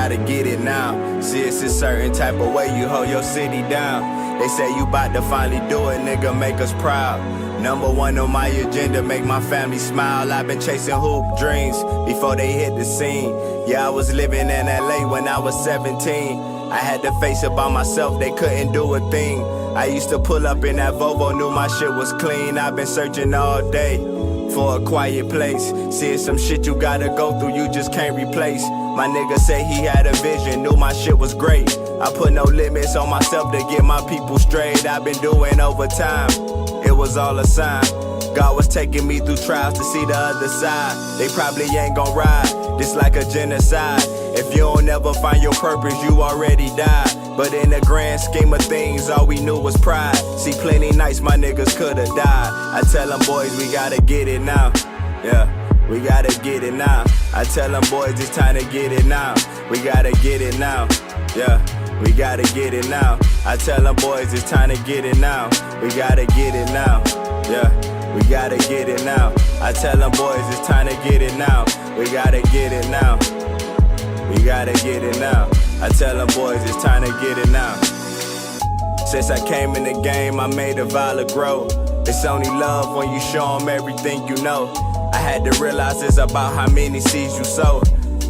gotta get it now. See, it's a certain type of way you hold your city down. They say you bout to finally do it, nigga, make us proud. Number one on my agenda, make my family smile. I've been chasing hoop dreams before they hit the scene. Yeah, I was living in LA when I was 17. I had to face it by myself, they couldn't do a thing. I used to pull up in that Volvo, knew my shit was clean. I've been searching all day for a quiet place. See, it's some shit you gotta go through, you just can't replace. My nigga say he had a vision, knew my shit was great. I put no limits on myself to get my people straight. I've been doing overtime, it was all a sign. God was taking me through trials to see the other side. They probably ain't gon' ride, this like a genocide. If you don't ever find your purpose, you already died. But in the grand scheme of things, all we knew was pride. See, plenty nights my niggas could've died. I tell them boys, we gotta get it now. Yeah, we gotta get it now. I tell them boys, it's time to get it now. We gotta get it now. Yeah, we gotta get it now. I tell them boys, it's time to get it now. We gotta get it now. Yeah, we gotta get it now. I tell them boys, it's time to get it now. We gotta get it now. We gotta get it now. I tell them boys, it's time to get it now. Since I came in the game, I made a vow to grow. It's only love when you show them everything you know. I had to realize it's about how many seeds you sow.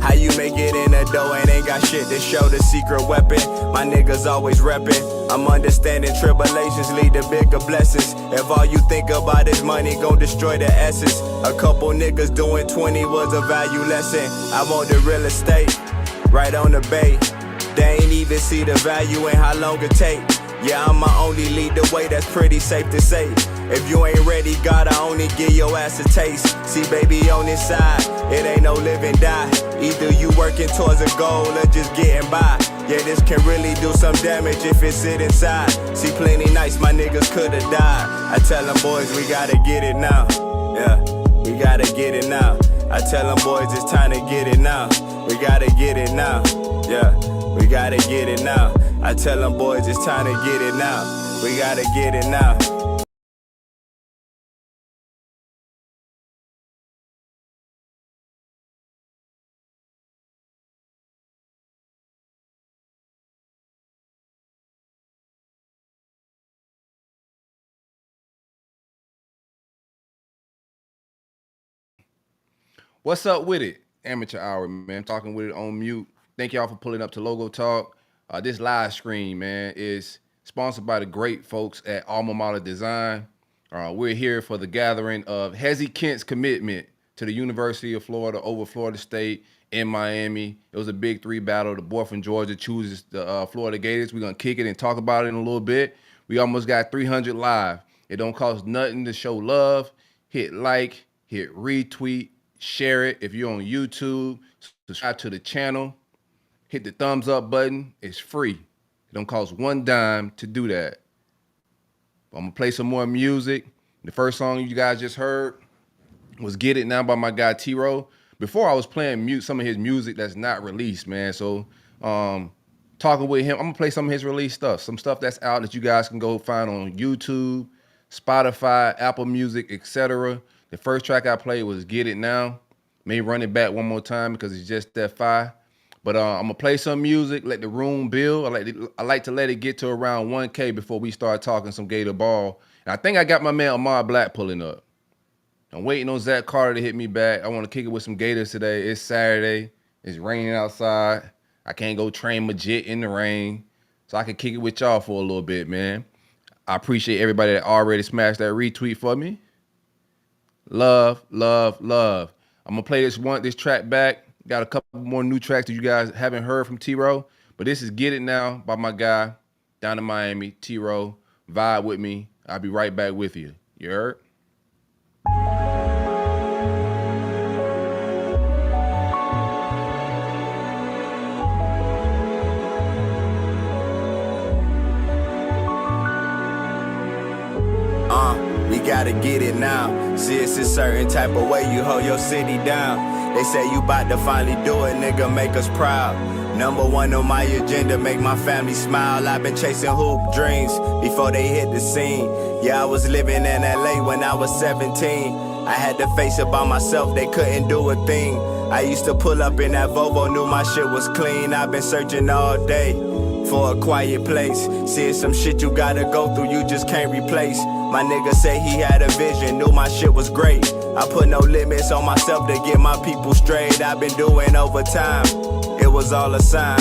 How you make it in the dough and ain't got shit to show. The secret weapon, my niggas always reppin'. I'm understanding tribulations lead to bigger blessings. If all you think about is money, gon' destroy the essence. A couple niggas doing 20 was a value lesson. I want the real estate, right on the bay. They ain't even see the value in how long it take. Yeah, I'ma only lead the way, that's pretty safe to say. If you ain't ready, God, I only give your ass a taste. See, baby, on this side, it ain't no live and die. Either you working towards a goal or just getting by. Yeah, this can really do some damage if it sit inside. See, plenty nights my niggas could've died. I tell them boys, we gotta get it now. Yeah, we gotta get it now. I tell them boys, it's time to get it now. We gotta get it now. Yeah, we gotta get it now. I tell them boys, it's time to get it now. We gotta get it now. What's up with it? Amateur hour, man. Talking with it on mute. Thank y'all for pulling up to Logo Talk. This live stream, man, is sponsored by the great folks at Alma Mater Design. We're here for the gathering of Hezi Kent's commitment to the University of Florida over Florida State in Miami. It was a big 3 battle. The boy from Georgia chooses the Florida Gators. We're going to kick it and talk about it in a little bit. We almost got 300 live. It don't cost nothing to show love. Hit like, hit retweet, share it. If you're on YouTube, subscribe to the channel. Hit the thumbs up button. It's free. It don't cost 1 dime to do that. I'm going to play some more music. The first song you guys just heard was Get It Now by my guy T-Ro. Before I was playing some of his music that's not released, man. So talking with him, I'm going to play some of his release stuff. Some stuff that's out that you guys can go find on YouTube, Spotify, Apple Music, etc. The first track I played was Get It Now. May run it back one more time because it's just that fire. But I'm going to play some music, let the room build. I like to let it get to around 1K before we start talking some Gator ball. And I think I got my man Ahmad Black pulling up. I'm waiting on Zach Carter to hit me back. I want to kick it with some Gators today. It's Saturday. It's raining outside. I can't go train my jet in the rain. So I can kick it with y'all for a little bit, man. I appreciate everybody that already smashed that retweet for me. Love, love, love. I'm going to play this track back. Got a couple more new tracks that you guys haven't heard from T-Ro. But this is Get It Now by my guy down in Miami, T-Ro. Vibe with me. I'll be right back with you. You heard? We gotta get it now. See, it's a certain type of way you hold your city down. They say you bout to finally do it, nigga, make us proud. Number one on my agenda, make my family smile. I've been chasing hoop dreams before they hit the scene. Yeah, I was living in LA when I was 17. I had to face it by myself, they couldn't do a thing. I used to pull up in that Volvo, knew my shit was clean. I've been searching all day for a quiet place. Seeing some shit you gotta go through, you just can't replace. My nigga say he had a vision, knew my shit was great. I put no limits on myself to get my people straight. I've been doing overtime, it was all a sign.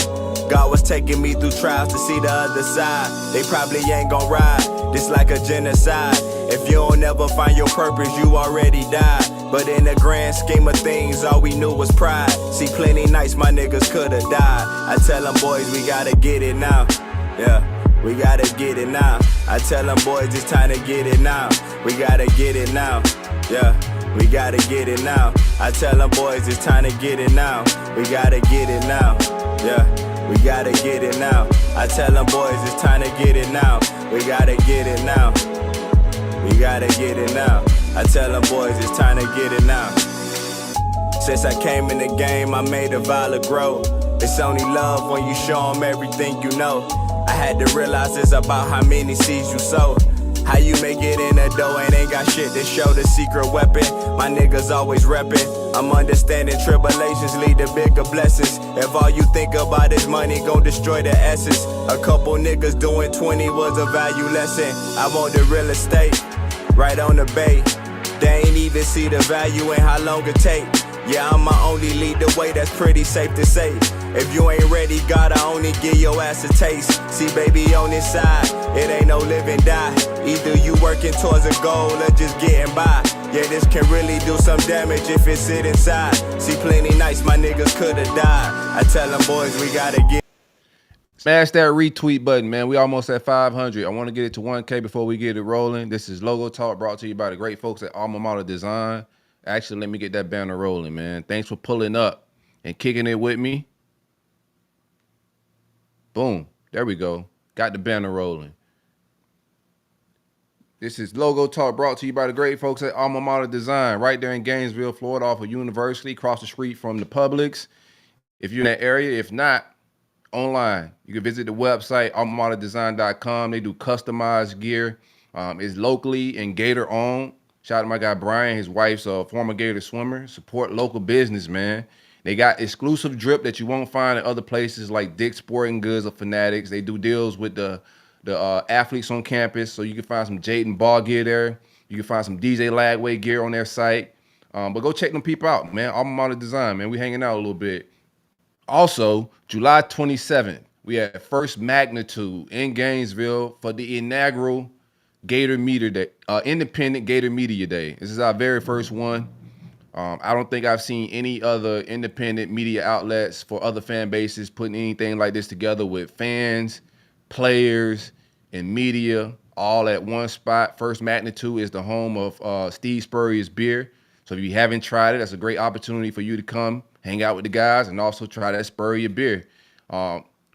God was taking me through trials to see the other side. They probably ain't gon' ride, this like a genocide. If you don't ever find your purpose, you already died. But in the grand scheme of things, all we knew was pride. See, plenty nights my niggas could've died. I tell them boys, we gotta get it now. Yeah, we gotta get it now. I tell them boys, it's time to get it now. We gotta get it now. Yeah, we gotta get it now. I tell them boys, it's time to get it now. We gotta get it now. Yeah, we gotta get it now. I tell them boys, it's time to get it now. We gotta get it now. We gotta get it now. I tell them boys, it's time to get it now. Since I came in the game, I made a vow to grow. It's only love when you show them everything you know. I had to realize it's about how many seeds you sow. How you make it in the dough and ain't got shit to show the secret weapon. My niggas always reppin'. I'm understanding tribulations lead to bigger blessings. If all you think about is money, gon' destroy the essence. A couple niggas doing 20 was a value lesson. I want the real estate, right on the bay. They ain't even see the value in how long it take. Yeah, I'ma only lead the way, that's pretty safe to say. If you ain't ready, gotta only give your ass a taste. See, baby, on this side, it ain't no live and die. Either you working towards a goal or just getting by. Yeah, this can really do some damage if it sit inside. See, plenty nights my niggas could've died. I tell them boys, we gotta get. Smash that retweet button, man. We almost at 500. I want to get it to 1K before we get it rolling. This is Logo Talk brought to you by the great folks at Alma Mater Design. Actually, let me get that banner rolling, man. Thanks for pulling up and kicking it with me. Boom. There we go. Got the banner rolling. This is Logo Talk brought to you by the great folks at Alma Mater Design, right there in Gainesville, Florida, off of University, across the street from the Publix. If you're in that area, if not, online, you can visit the website, almamaterdesign.com. They do customized gear. It's locally and Gator owned. Shout out to my guy Brian. His wife's a former Gator swimmer. Support local business, man. They got exclusive drip that you won't find at other places like Dick's Sporting Goods or Fanatics. They do deals with the athletes on campus, so you can find some Jaden Ball gear there. You can find some DJ Lagway gear on their site. But go check them people out, man. Alma Mater Design, man. We hanging out a little bit. Also, July 27th, we had First Magnitude in Gainesville for the inaugural Gator Media Day, Independent Gator Media Day. This is our very first one. I don't think I've seen any other independent media outlets for other fan bases putting anything like this together with fans, players, and media all at one spot. First Magnitude is the home of Steve Spurrier's beer. So if you haven't tried it, that's a great opportunity for you to come hang out with the guys and also try that Spurrier beer.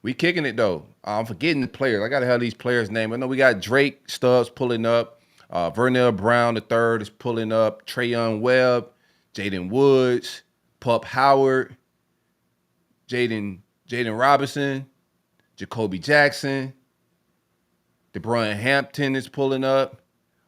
We kicking it though. I'm forgetting the players. I gotta have these players' names. I know we got Drake Stubbs pulling up. Vernell Brown III is pulling up. Trayon Webb, Jaden Woods, Pup Howard, Jaden Robinson, Jacoby Jackson, DeBron Hampton is pulling up.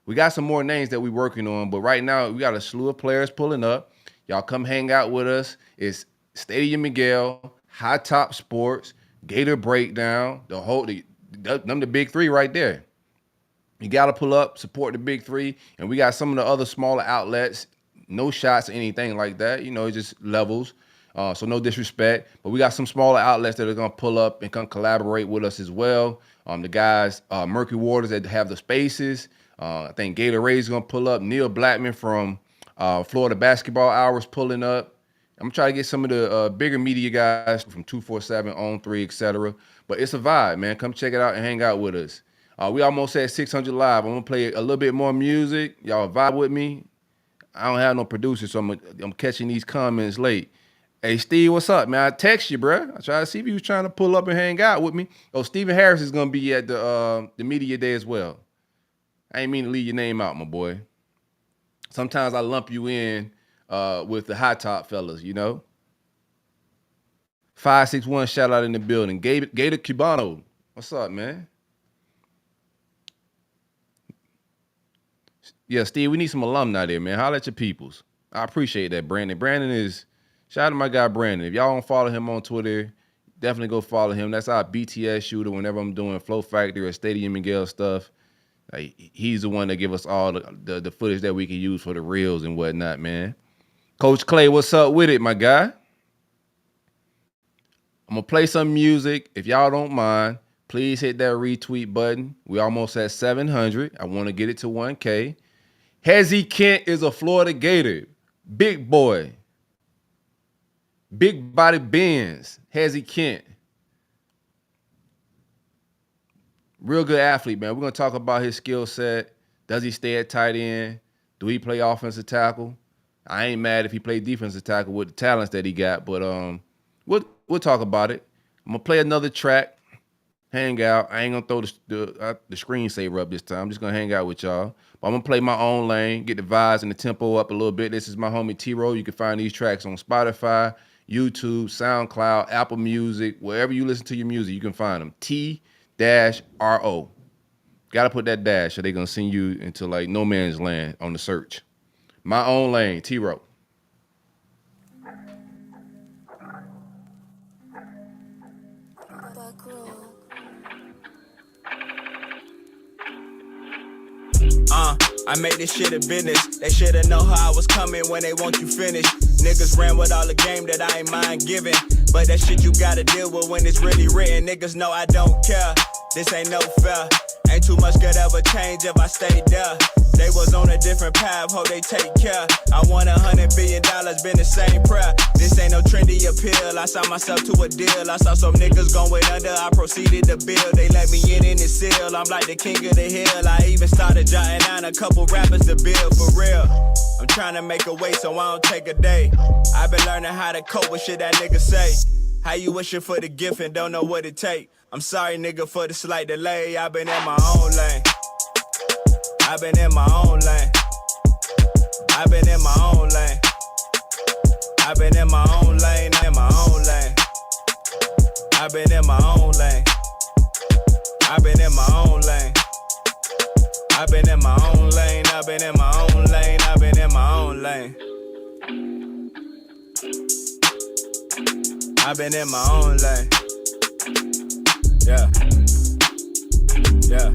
We got some more names that we're working on, but right now we got a slew of players pulling up. Y'all come hang out with us. It's Stadium Miguel, High Top Sports, Gator Breakdown, the big three right there. You got to pull up, support the big three, and we got some of the other smaller outlets. No shots or anything like that. You know, it's just levels. So no disrespect. But we got some smaller outlets that are going to pull up and come collaborate with us as well. The guys, Murky Waters that have the spaces. I think Gator Ray's going to pull up. Neil Blackman from Florida Basketball Hours pulling up. I'm trying to get some of the bigger media guys from 247, On 3, etc. But it's a vibe, man. Come check it out and hang out with us. We almost at 600 live. I'm going to play a little bit more music. Y'all vibe with me. I don't have no producer, so I'm catching these comments late. Hey, Steve, what's up, man? I text you, bro. I try to see if you was trying to pull up and hang out with me. Oh, Stephen Harris is going to be at the media day as well. I ain't mean to leave your name out, my boy. Sometimes I lump you in with the high top fellas, you know? 561 shout out in the building. Gator Cubano, what's up, man? Yeah, Steve, we need some alumni there, man. Holla at your peoples. I appreciate that, Brandon. Brandon is Shout out to my guy Brandon. If y'all don't follow him on Twitter, definitely go follow him. That's our BTS shooter whenever I'm doing Flow Factory or Stadium Miguel stuff. Like, he's the one that give us all the footage that we can use for the reels and whatnot, man. Coach Clay, what's up with it, my guy? I'm going to play some music. If y'all don't mind, please hit that retweet button. We almost at 700. I want to get it to 1K. Hezi Kent is a Florida Gator. Big boy. Big body Benz. Hezi Kent. Real good athlete, man. We're going to talk about his skill set. Does he stay at tight end? Do he play offensive tackle? I ain't mad if he played defensive tackle with the talents that he got, but we'll talk about it. I'm going to play another track, hang out. I ain't going to throw the screensaver up this time. I'm just going to hang out with y'all. But I'm going to play my own lane, get the vibes and the tempo up a little bit. This is my homie T-Row. You can find these tracks on Spotify, YouTube, SoundCloud, Apple Music, wherever you listen to your music, you can find them. T-R-O. Got to put that dash or they're going to send you into like no man's land on the search. My own lane, T-Row. I made this shit a business. They shoulda know how I was coming when they want you finished. Niggas ran with all the game that I ain't mind giving. But that shit you gotta deal with when it's really written. Niggas know I don't care. This ain't no fair. Ain't too much could ever change if I stayed there. They was on a different path, hope they take care. I won $100 billion, been the same prayer. This ain't no trendy appeal, I signed myself to a deal. I saw some niggas going under, I proceeded to build. They let me in the seal, I'm like the king of the hill. I even started jotting down a couple rappers to build, for real. I'm trying to make a way so I don't take a day. I've been learning how to cope with shit that niggas say. How you wishing for the gift and don't know what it take? I'm sorry, nigga, for the slight delay. I've been in my own lane. I've been in my own lane. I've been in my own lane. I've been in my own lane. In my own lane. I've been in my own lane. I've been in my own lane. I've been in my own lane. I've been in my own lane. I've been in my own lane. I've been in my own lane. Yeah. Yeah.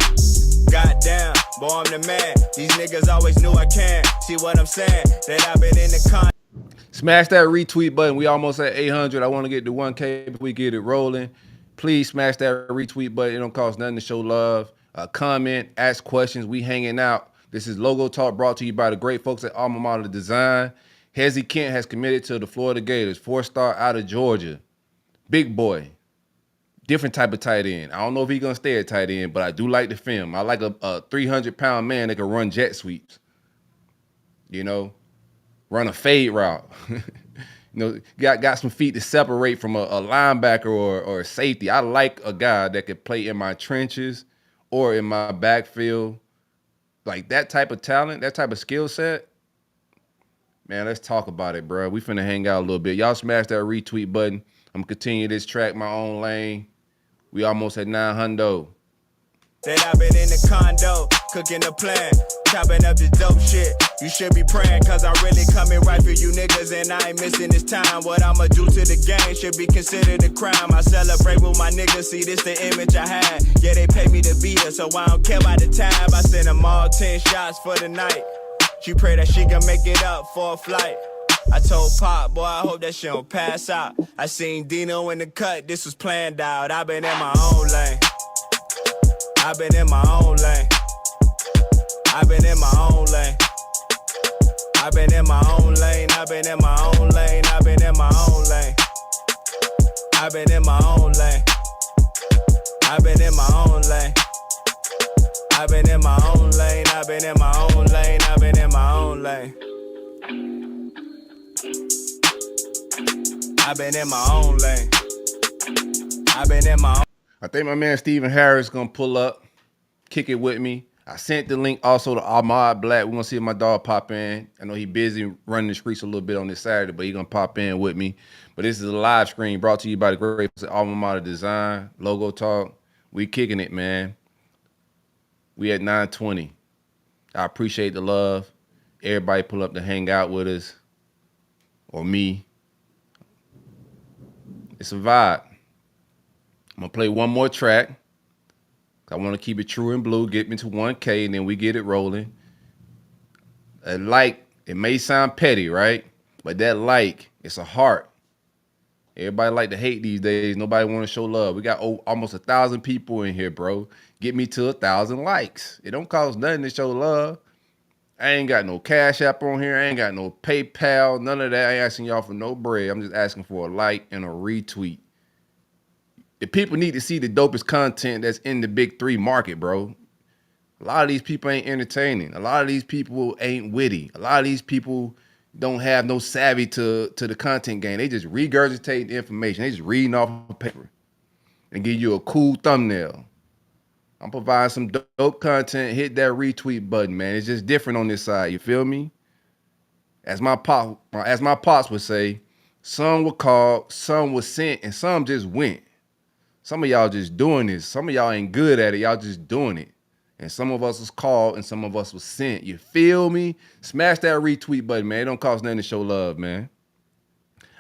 Goddamn, boy, I'm the man. These niggas always knew I can. See what I'm saying? That I've been in the con. Smash that retweet button. We almost at 800. I want to get to 1K before we get it rolling. Please smash that retweet button. It don't cost nothing to show love. Comment, ask questions. We hanging out. This is Logo Talk brought to you by the great folks at Alma Mater Design. Hezi Kent has committed to the Florida Gators, 4-star out of Georgia. Big boy. Different type of tight end. I don't know if he's going to stay at tight end, but I do like the film. I like a 300-pound man that can run jet sweeps. You know, run a fade route. You know, got some feet to separate from a linebacker or a safety. I like a guy that could play in my trenches or in my backfield. Like that type of talent, that type of skill set. Man, let's talk about it, bro. We finna hang out a little bit. Y'all smash that retweet button. I'm gonna continue this track, my own lane. We almost at 900. Said I've been in the condo, cooking the plan, chopping up this dope shit. You should be praying, cause I'm really coming right for you niggas, and I ain't missing this time. What I'ma do to the game should be considered a crime. I celebrate with my niggas, see this the image I had. Yeah, they pay me to be here, so I don't care about the tab. I send them all 10 shots for the night. She pray that she can make it up for a flight. I told Pop, boy, I hope that she don't pass out. I seen Dino in the cut, this was planned out. I've been in my own lane. I've been in my own lane. I've been in my own lane. I've been in my own lane. I've been in my own lane. I've been in my own lane. I've been in my own lane. I've been in my own lane. I've been in my own lane. I've been in my own lane. I've been in my own lane. I've been in my own lane. I've been in my own. I think my man Stephen Harris gonna pull up, kick it with me. I sent the link also to Ahmad Black. We're gonna see if my dog pop in. I know he busy running the streets a little bit on this Saturday, but he gonna pop in with me. But this is a live stream brought to you by the great Alma Mater Design, Logo Talk. We kicking it, man. We at 920. I appreciate the love. Everybody pull up to hang out with us, or me. It's a vibe. I'm gonna play one more track. I want to keep it true and blue, get me to 1K, and then we get it rolling. It may sound petty, right? But that it's a heart. Everybody like to hate these days. Nobody want to show love. We got almost 1,000 people in here, bro. Get me to 1,000 likes. It don't cost nothing to show love. I ain't got no Cash App on here. I ain't got no PayPal, none of that. I ain't asking y'all for no bread. I'm just asking for a like and a retweet. The people need to see the dopest content that's in the big three market, bro. A lot of these people ain't entertaining. A lot of these people ain't witty. A lot of these people don't have no savvy to the content game. They just regurgitate the information. They just reading off a paper and give you a cool thumbnail. I'm providing some dope content. Hit that retweet button, man. It's just different on this side. You feel me? As my pops would say, some were called, some were sent, and some just went. Some of y'all just doing this. Some of y'all ain't good at it. Y'all just doing it. And some of us was called and some of us was sent. You feel me? Smash that retweet button, man. It don't cost nothing to show love, man.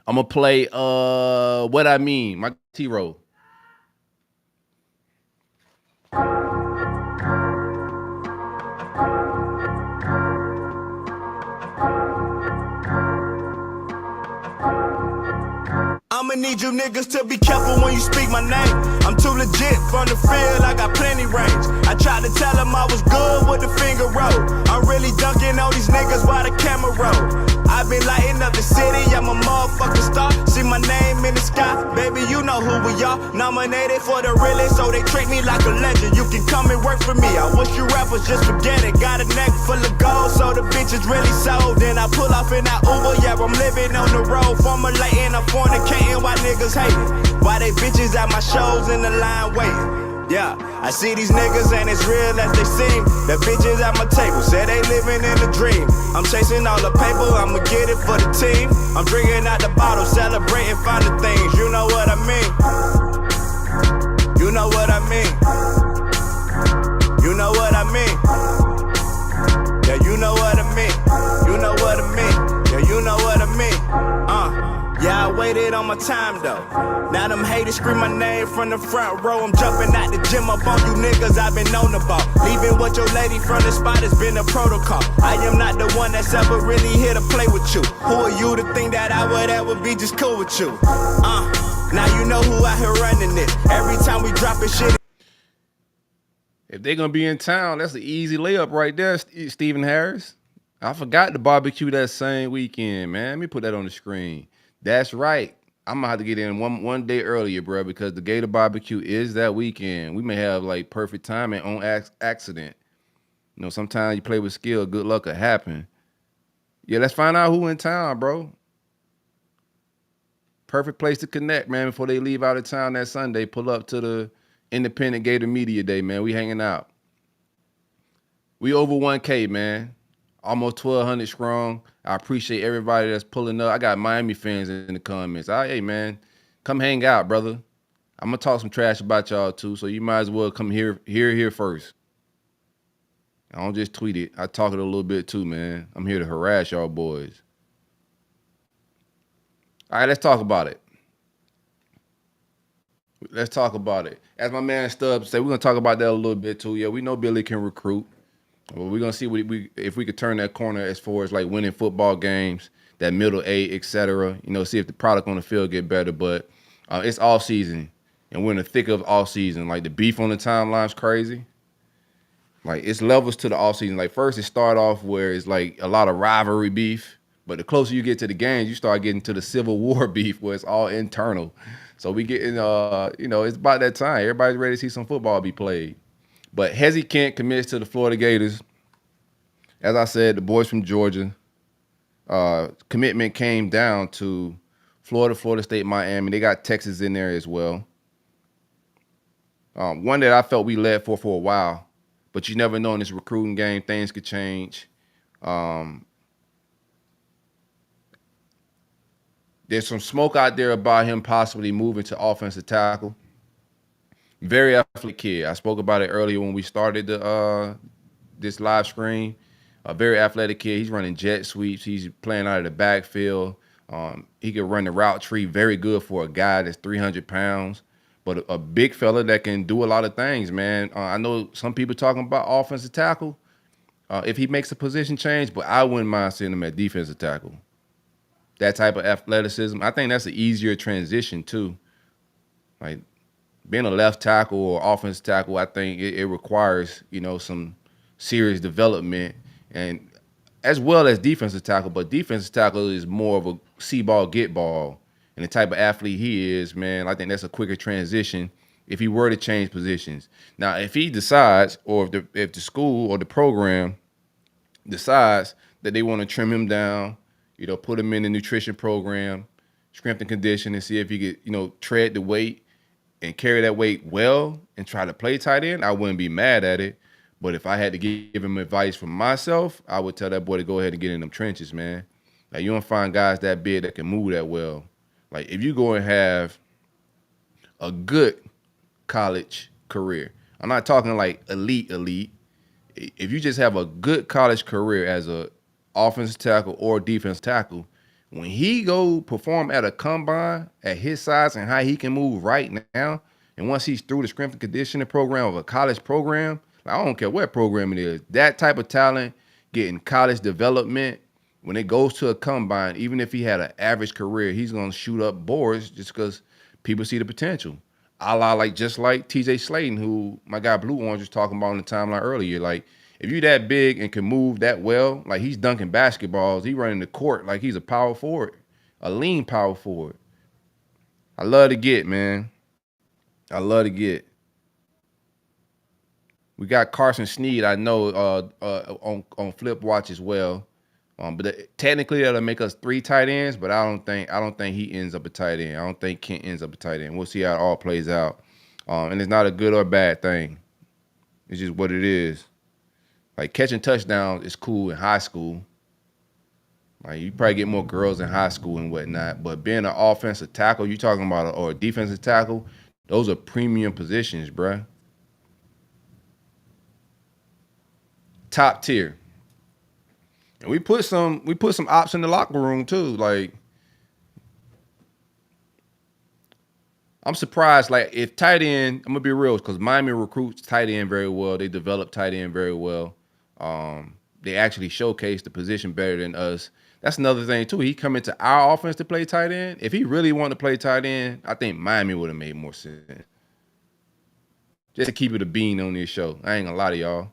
I'm going to play What I Mean, my T-Roll. I'ma need you niggas to be careful when you speak my name. I'm too legit from the field, I got plenty range. I tried to tell them I was good with the finger roll. I'm really dunking on these niggas while the camera roll. I've been lighting up the city, I'm a motherfucking star. See my name in the sky, baby, you know who we are. Nominated for the realest, so they treat me like a legend. You can come and work for me, I wish you rappers just forget it. Got a neck full of gold, so the bitches really sold. Then I pull off in that Uber, yeah, I'm living on the road. Formulating, I'm fornicating, why niggas hating? Why they bitches at my shows in the line waiting? Yeah, I see these niggas and it's real as they seem. The bitches at my table say they living in a dream. I'm chasing all the paper, I'ma get it for the team. I'm drinking out the bottle, celebrating finding things. You know what I mean? You know what I mean? You know what I mean? Yeah, you know what I mean? You know what I mean? Yeah, you know what I mean? Yeah, I waited on my time though. Now them haters scream my name from the front row. I'm jumping out the gym up on you niggas I've been on the ball. Leaving what your lady from the spot has been a protocol. I am not the one that's ever really here to play with you. Who are you to think that I would ever be just cool with you? Now you know who out here running this. Every time we drop it shit. If they're going to be in town, that's an easy layup right there, Stephen Harris. I forgot to barbecue that same weekend, man. Let me put that on the screen. That's right. I'm going to have to get in one day earlier, bro, because the Gator barbecue is that weekend. We may have, like, perfect timing on accident. You know, sometimes you play with skill, good luck will happen. Yeah, let's find out who in town, bro. Perfect place to connect, man, before they leave out of town that Sunday. Pull up to the Independent Gator Media Day, man. We hanging out. We over 1K, man. Almost 1,200 strong. I appreciate everybody that's pulling up. I got Miami fans in the comments. Hey, man, come hang out, brother. I'm going to talk some trash about y'all, too, so you might as well come here first. I don't just tweet it. I talk it a little bit, too, man. I'm here to harass y'all boys. All right, let's talk about it. Let's talk about it. As my man Stubbs said, we're going to talk about that a little bit, too. Yeah, we know Billy can recruit. Well, we're going to see if we could turn that corner as far as like winning football games, that middle eight, et cetera. You know, see if the product on the field get better. But it's off season, and we're in the thick of off season. Like the beef on the timeline's crazy. Like it's levels to the off season. Like first it start off where it's like a lot of rivalry beef, but the closer you get to the games, you start getting to the Civil War beef where it's all internal. So we getting, it's about that time. Everybody's ready to see some football be played. But Hezi Kent commits to the Florida Gators. As I said, the boys from Georgia. Commitment came down to Florida, Florida State, Miami. They got Texas in there as well. One that I felt we led for a while. But you never know in this recruiting game, things could change. There's some smoke out there about him possibly moving to offensive tackle. Very athletic kid. I spoke about it earlier when we started this live stream. A very athletic kid. He's running jet sweeps. He's playing out of the backfield. He could run the route tree very good for a guy that's 300 pounds, but a big fella that can do a lot of things, man. I know some people talking about offensive tackle if he makes a position change, but I wouldn't mind seeing him at defensive tackle. That type of athleticism, I think that's an easier transition too. Like being a left tackle or offensive tackle, I think it requires, some serious development and as well as defensive tackle, but defensive tackle is more of a see ball, get ball. And the type of athlete he is, man, I think that's a quicker transition if he were to change positions. Now, if he decides, or if the school or the program decides that they want to trim him down, put him in the nutrition program, strength and condition, and see if he could, tread the weight and carry that weight well and try to play tight end, I wouldn't be mad at it. But if I had to give him advice from myself, I would tell that boy to go ahead and get in them trenches, man. Like, you don't find guys that big that can move that well. Like, if you go and have a good college career, I'm not talking like elite. If you just have a good college career as a offensive tackle or defensive tackle, when he go perform at a combine at his size and how he can move right now, and once he's through the strength and conditioning program of a college program, I don't care what program it is, that type of talent, getting college development, when it goes to a combine, even if he had an average career, he's going to shoot up boards just because people see the potential. Just like TJ Slayton, who my guy Blue Orange was talking about on the timeline earlier. Like, if you're that big and can move that well, like he's dunking basketballs, he running the court like he's a power forward, a lean power forward. I love to get, man. I love to get. We got Carson Sneed, I know, on Flip Watch as well. But technically that'll make us 3 tight ends, but I don't think he ends up a tight end. I don't think Kent ends up a tight end. We'll see how it all plays out. And it's not a good or bad thing. It's just what it is. Like, catching touchdowns is cool in high school. Like, you probably get more girls in high school and whatnot. But being an offensive tackle, you talking about, or a defensive tackle, those are premium positions, bruh. Top tier. And we put some ops in the locker room too. Like, I'm surprised. Like, if tight end, I'm gonna be real, because Miami recruits tight end very well. They develop tight end very well. They actually showcase the position better than us. That's another thing too. He come into our offense to play tight end. If he really wanted to play tight end, I think Miami would have made more sense. Just to keep it a bean on this show. I ain't gonna lie to y'all.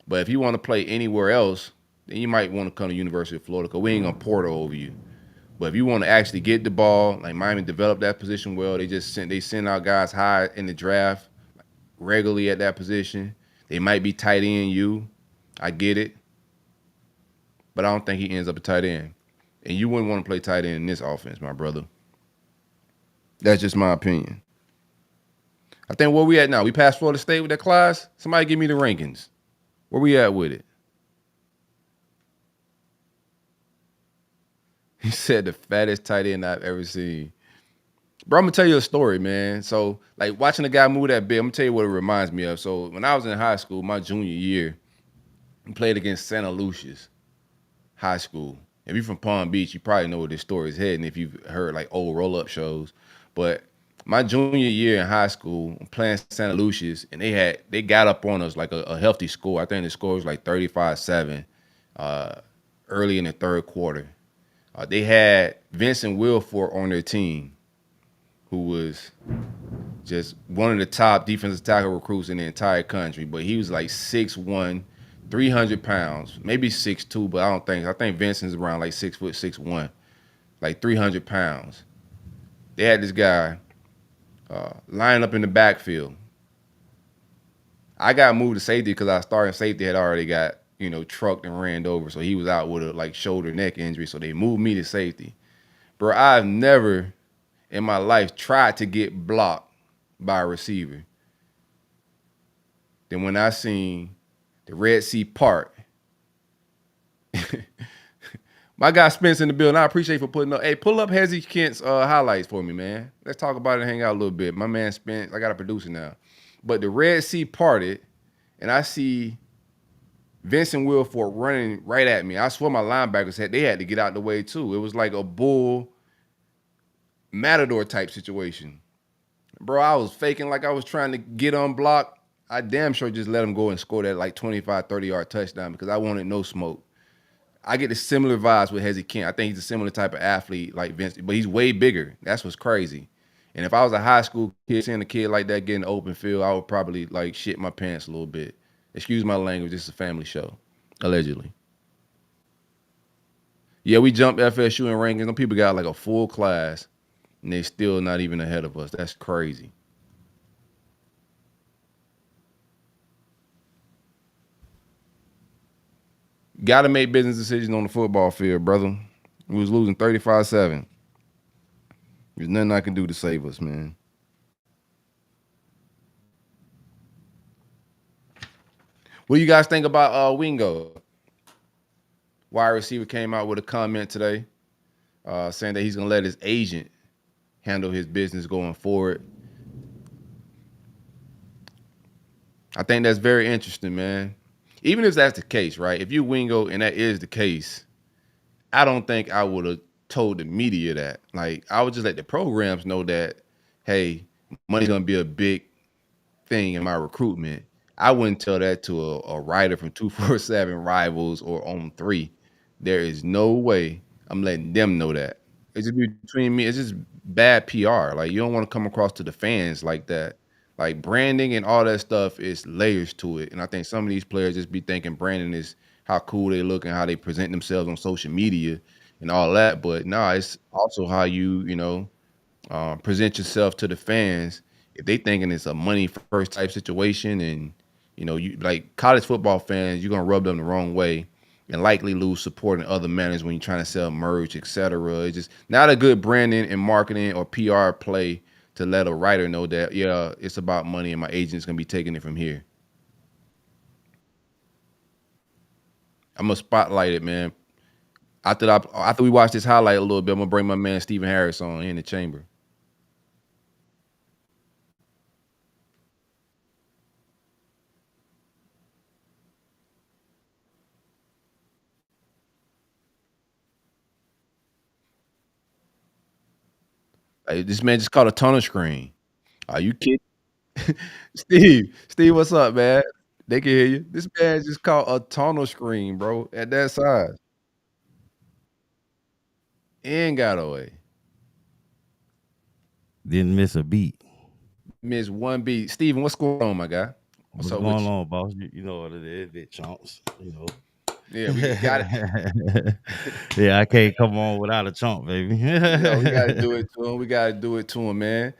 But if you want to play anywhere else, then you might want to come to University of Florida, because we ain't gonna porter over you. But if you want to actually get the ball, like Miami developed that position well, they send out guys high in the draft regularly at that position. They might be tight end you. I get it. But I don't think he ends up a tight end. And you wouldn't want to play tight end in this offense, my brother. That's just my opinion. I think where we at now, we passed Florida State with that class. Somebody give me the rankings. Where we at with it? He said the fattest tight end I've ever seen. Bro, I'm going to tell you a story, man. So, like, watching a guy move that big, I'm going to tell you what it reminds me of. So, when I was in high school, my junior year, I played against Santa Lucia's High School. If you're from Palm Beach, you probably know where this story is heading if you've heard, like, old roll-up shows. But my junior year in high school, I'm playing Santa Lucia's, and they got up on us like a healthy score. I think the score was like 35-7 early in the third quarter. They had Vincent Wilfork on their team, who was just one of the top defensive tackle recruits in the entire country. But he was like 6'1", 300 pounds, maybe 6'2", but I think Vincent's around like 6 foot 6'1", like 300 pounds. They had this guy lined up in the backfield. I got moved to safety because our starting safety had already got, trucked and ran over. So he was out with a like shoulder neck injury. So they moved me to safety. Bro, I've never in my life tried to get blocked by a receiver. Then when I seen the Red Sea part, my guy Spence in the building, I appreciate you for putting up. Hey, pull up Hezi Kent's highlights for me, man. Let's talk about it and hang out a little bit. My man Spence, I got a producer now. But the Red Sea parted, and I see Vincent Wilford running right at me. I swear my linebackers had to get out the way too. It was like a bull matador type situation. Bro, I was faking like I was trying to get unblocked. I damn sure just let him go and score that like 25, 30-yard touchdown because I wanted no smoke. I get the similar vibes with Hezi Kent. I think he's a similar type of athlete like Vince, but he's way bigger. That's what's crazy. And if I was a high school kid seeing a kid like that getting open field, I would probably like shit my pants a little bit. Excuse my language. This is a family show, allegedly. Yeah, we jumped FSU in rankings. Some people got like a full class, and they still not even ahead of us. That's crazy. Got to make business decisions on the football field, brother. We was losing 35-7. There's nothing I can do to save us, man. What do you guys think about Wingo? Wide receiver came out with a comment today saying that he's going to let his agent handle his business going forward. I think that's very interesting, man. Even if that's the case, right? If you Wingo and that is the case, I don't think I would have told the media that. Like, I would just let the programs know that, hey, money's gonna be a big thing in my recruitment. I wouldn't tell that to a writer from 247 Rivals or On 3. There is no way I'm letting them know that. It's just between me. It's just bad PR. Like, you don't want to come across to the fans like that. Like, branding and all that stuff is layers to it. And I think some of these players just be thinking branding is how cool they look and how they present themselves on social media and all that. But nah, it's also how present yourself to the fans. If they thinking it's a money first type situation, and you like college football fans, you're gonna rub them the wrong way and likely lose support in other manners when you're trying to sell merch, etc. It's just not a good branding and marketing or PR play to let a writer know that, yeah, it's about money and my agent's gonna be taking it from here. I'm gonna spotlight it, man. After we watch this highlight a little bit, I'm gonna bring my man Stephen Harris on in the chamber. Hey, this man just caught a tunnel screen. Are you kidding? Steve, what's up, man? They can hear you. This man just caught a tunnel screen, bro, at that size and got away. Didn't miss a beat. Missed one beat. Steven, what's going on, my guy? What's What's up with going you? on, boss? You know what it is, big chunks. Yeah, we got it. Yeah, I can't come on without a chunk, baby. No, we gotta do it to him. We gotta do it to him, man.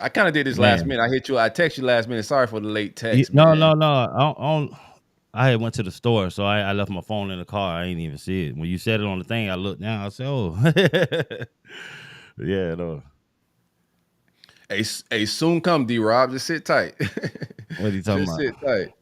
I kind of did this last Man, minute. I text you last minute. Sorry for the late text, no, man. no, no. I had went to the store, so I left my phone in the car. I ain't even see it. When you said it on the thing, I looked down. I said, "Oh, yeah, no." Hey, soon come D Rob. Just sit tight. What are you talking Just about? sit tight.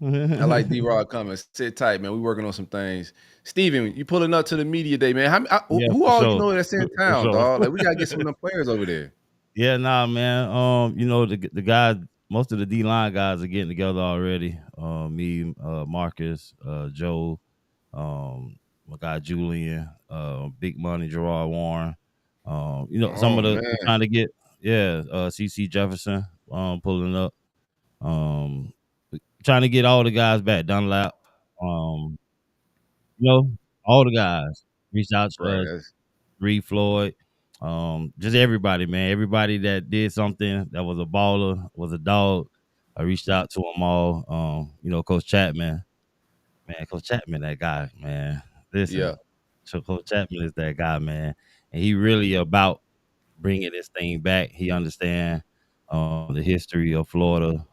I like D Rob coming. Sit tight, man. We working on some things. Steven, you pulling up to the media day, man. Yeah, Who for all you sure, know that's in for town, sure. dog? Like we gotta get some of them players over there. Yeah, nah, man. The guys, most of the D line guys are getting together already. Me, Marcus, Joe, my guy Julian, Big Money, Gerard Warren. Some Oh of the man. we're trying to get, yeah, CC Jefferson, pulling up. Um, trying to get all the guys back. Dunlap, um, you know, all the guys. Reached out to Right. That's Reed Floyd, just everybody, man. Everybody that did something that was a baller, was a dog. I reached out to them all. Coach Chapman, man, Coach Chapman, that guy, man. Listen, yeah. so Coach Chapman is that guy, man, and he really about bringing this thing back. He understand the history of Florida,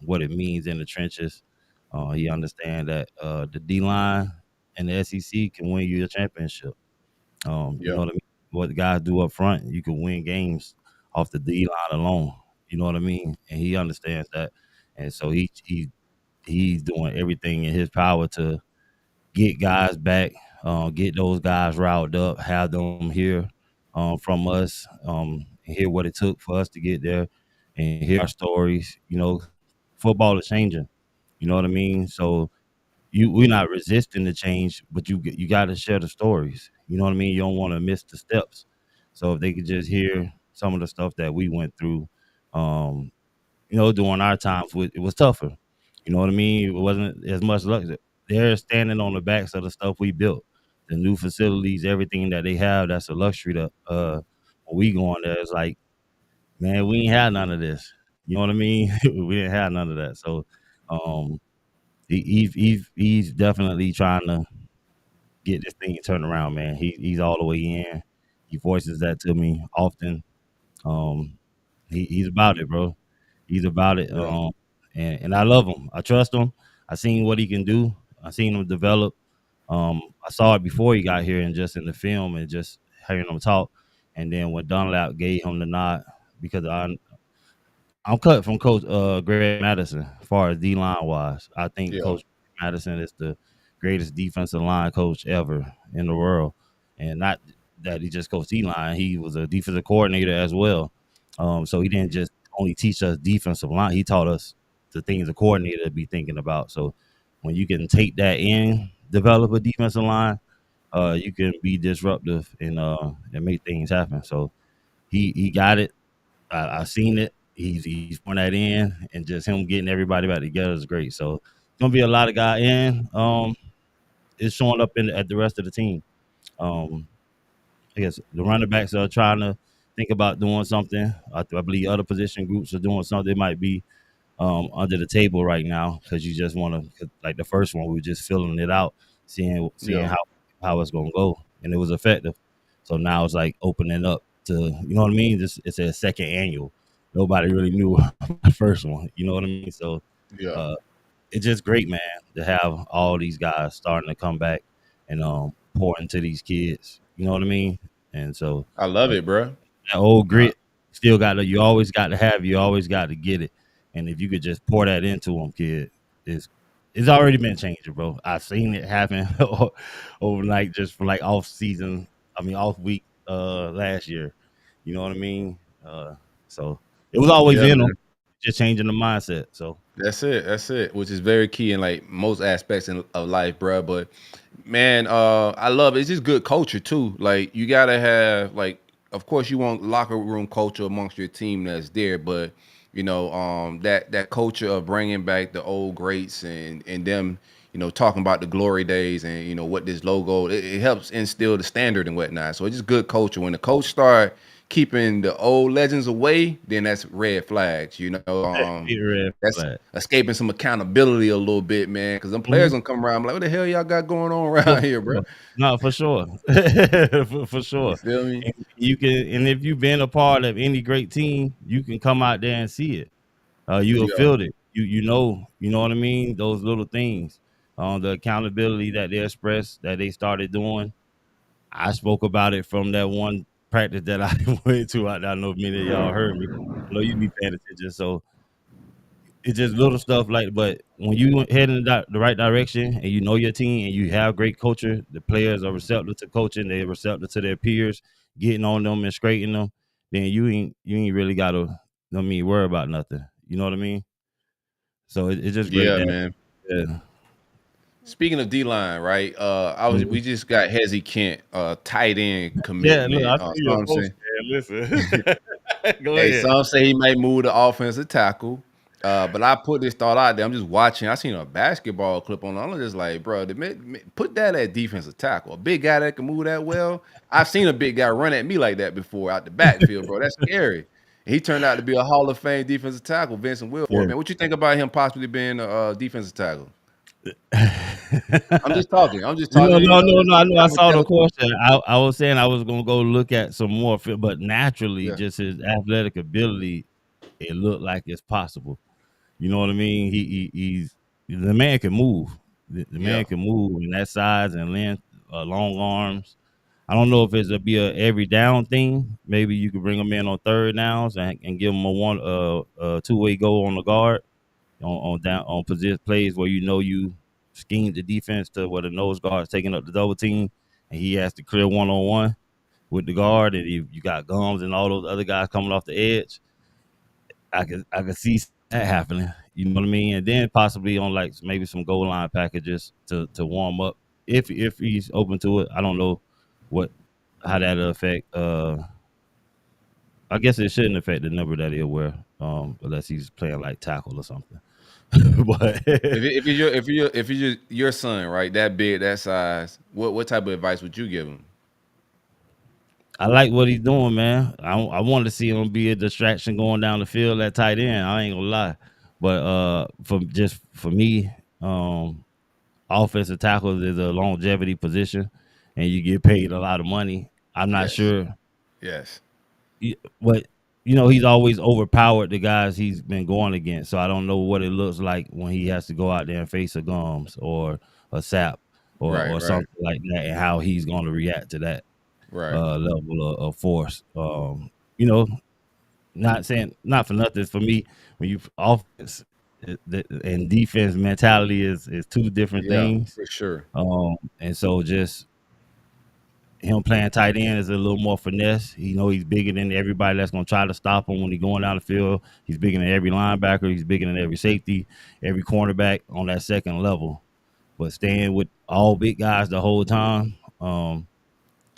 what it means in the trenches. He understand that the D line and the SEC can win you a championship. You Yeah. know what I mean? What the guys do up front, you can win games off the D line alone. You know what I mean? And he understands that, and so he's doing everything in his power to get guys back, get those guys riled up, have them hear from us, hear what it took for us to get there, and hear our stories. Football is changing. You know what I mean? So we're not resisting the change, but you got to share the stories. You know what I mean? You don't want to miss the steps. So if they could just hear some of the stuff that we went through, um, during our times, it was tougher. You know what I mean? It wasn't as much luck. They're standing on the backs of the stuff we built, the new facilities, everything that they have. That's a luxury to when we go on there. It's like, man, we ain't had none of this. You know what I mean? We didn't have none of that. So, um, he's definitely trying to get this thing turned around, man. He's all the way in. He voices that to me often. Um, he's about it, bro. He's about it. Yeah. And I love him. I trust him. I seen what he can do. I seen him develop. I saw it before he got here and just in the film and just hearing him talk. And then when Dunlap gave him the nod, because I'm cut from Coach Greg Madison as far as D line wise. I think Yeah. Coach Madison is the greatest defensive line coach ever in the world, and not that he just coached D line. He was a defensive coordinator as well. So he didn't just only teach us defensive line. He taught us the things a coordinator to be thinking about. So when you can take that in, develop a defensive line, you can be disruptive and make things happen. So he got it. I seen it. He's putting that in, and just him getting everybody back together is great. So it's gonna be a lot of guy in. It's showing up at the rest of the team. Um, I guess the running backs are trying to think about doing something. I believe other position groups are doing something. It might be under the table right now because you just want to, like the first one, we were just filling it out, seeing Yeah. how it's gonna go, and it was effective. So now it's like opening up to, you know what I mean? It's a second annual. Nobody really knew about the first one. You know what I mean? So Yeah. uh, it's just great, man, to have all these guys starting to come back and pour into these kids. You know what I mean? And so I love uh, it, bro. that old grit still got to. You always got to have. You always got to get it. And if you could just pour that into them, kid, it's already been changing, bro. I've seen it happen overnight, just for like off season. I mean, off week last year. You know what I mean? So it was always Yeah, in them, man. just changing the mindset. So That's it. That's it. Which is very key in like most aspects of life, bro. But man, I love it. It's just good culture too. Like you gotta have like, of course, you want locker room culture amongst your team that's there, but that culture of bringing back the old greats and them, talking about the glory days and what this logo it helps instill the standard and whatnot. So it's just good culture. When the coach start keeping the old legends away, then that's red flags. big red That's flag. escaping some accountability a little bit, man. Because them players Mhm. gonna come around and be like, what the hell y'all got going on Oh, around for here, bro? sure. No, for sure. For You sure. feel me? And and if you've been a part of any great team, you can come out there and see it. You'll Yeah, feel it. You know what I mean? Those little things. The accountability that they express that they started doing. I spoke about it from that one practice that I went to. I don't know if many of y'all heard me. I know you be paying attention. So it's just little stuff like, but when you head in the right direction and you know your team and you have great culture, the players are receptive to coaching, they're receptive to their peers, getting on them and straightening them, then you ain't really gotta, I mean, worry about nothing. You know what I mean? So it's just great yeah, that, man. yeah. Speaking of D line, right? We Mhm. just got Hezi Kent, tight end Yeah, look, commitment. I see your Some post, say, man. Listen. Go hey, ahead. some say he might move to offensive tackle. But I put this thought out there. I'm just watching. I seen a basketball clip on. I'm just like, bro, put that at defensive tackle. A big guy that can move that well. I've seen a big guy run at me like that before out the backfield, bro. That's scary. He turned out to be a Hall of Fame defensive tackle, Vincent Wilfork. Yeah. Man, what you think about him possibly being a defensive tackle? I'm just talking. I'm just talking. No, no, Just no. I know I saw the hypothetical. question. I was saying I was gonna go look at some more film, but naturally, Yeah. just his athletic ability, it looked like it's possible. You know what I mean? He's the man can move. The Yeah. man can move in that size and length, long arms. I don't know if it's a be a every down thing. Maybe you could bring him in on third downs and give him a two-way goal on the guard on down on position plays where you scheme the defense to where the nose guard is taking up the double team and he has to clear one-on-one with the guard, and you got Gums and all those other guys coming off the edge. I could see that happening. You know what I mean? And then possibly on like maybe some goal line packages to warm up if he's open to it. I don't know what how that'll affect. I guess it shouldn't affect the number that he'll wear, unless he's playing like tackle or something. But If it's your son, right, that big, that size, what type of advice would you give him? I like what he's doing, man. I want to see him be a distraction going down the field at tight end. I ain't gonna lie, but for me, offensive tackle is a longevity position, and you get paid a lot of money. I'm not Yes, sure yes, but he's always overpowered the guys he's been going against. So I don't know what it looks like when he has to go out there and face a Gums or a Sap right, or right, something like that, and how he's going to react to that right. level of force. You know, not for nothing for me when you offense and defense mentality is two different Yeah, things. for sure. And so just him playing tight end is a little more finesse. He's bigger than everybody that's gonna try to stop him when he's going down the field. He's bigger than every linebacker. He's bigger than every safety, every cornerback on that second level. But staying with all big guys the whole time, I'm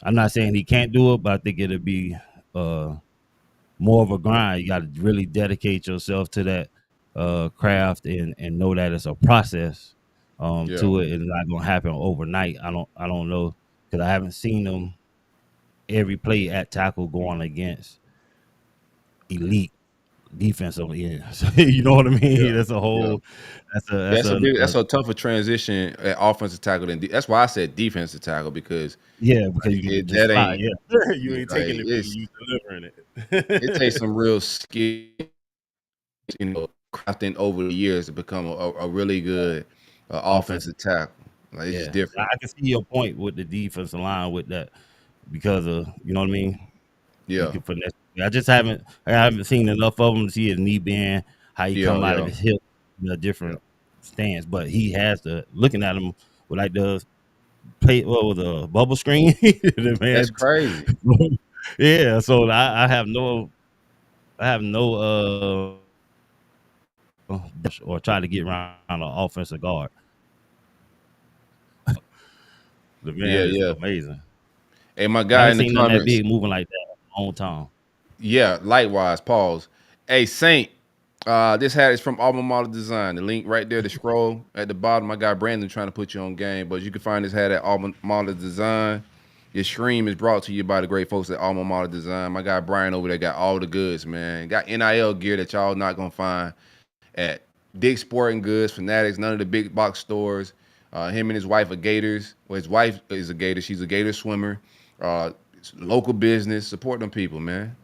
not saying he can't do it, but I think it'll be uh, more of a grind. You got to really dedicate yourself to that craft and know that it's a process Yeah, to it. It's not gonna happen overnight. I don't know because I haven't seen him every play at tackle going against elite defensive ends. You know what I yeah, mean? That's a yeah. whole. That's a That's that's a tougher transition at offensive tackle than that's why I said defensive tackle because yeah, because like, you can just that spot. ain't Yeah, you ain't like taking it from me. it's You delivering it takes it. some real skill, crafting over the years to become a really good Offensive. offensive tackle. Like it's just Yeah, different. I can see your point with the defensive line with that because of what I mean. He Yeah, can finesse. I haven't seen enough of him to see his knee bend, how he yeah, come out of yeah, his hip in a yeah. different stance. But he has to looking at him with like the play what was a bubble screen. The That's man, crazy. yeah. So I have no or try to get around an offensive guard. The Yeah, man is yeah. amazing. Hey, my I guy ain't in the seen nothing that comments. big moving like that in a long time. Yeah, likewise. Pause. Hey, Saint. This hat is from Alma Mater Design. The link right there, the scroll at the bottom. My guy Brandon trying to put you on game, but you can find this hat at Alma Mater Design. Your stream is brought to you by the great folks at Alma Mater Design. My guy Brian over there got all the goods, man. Got NIL gear that y'all not gonna find at Dick's Sporting Goods, Fanatics, none of the big box stores. Him and his wife are Gators. Well, his wife is a Gator. She's a Gator swimmer. It's local business. Support them people, man.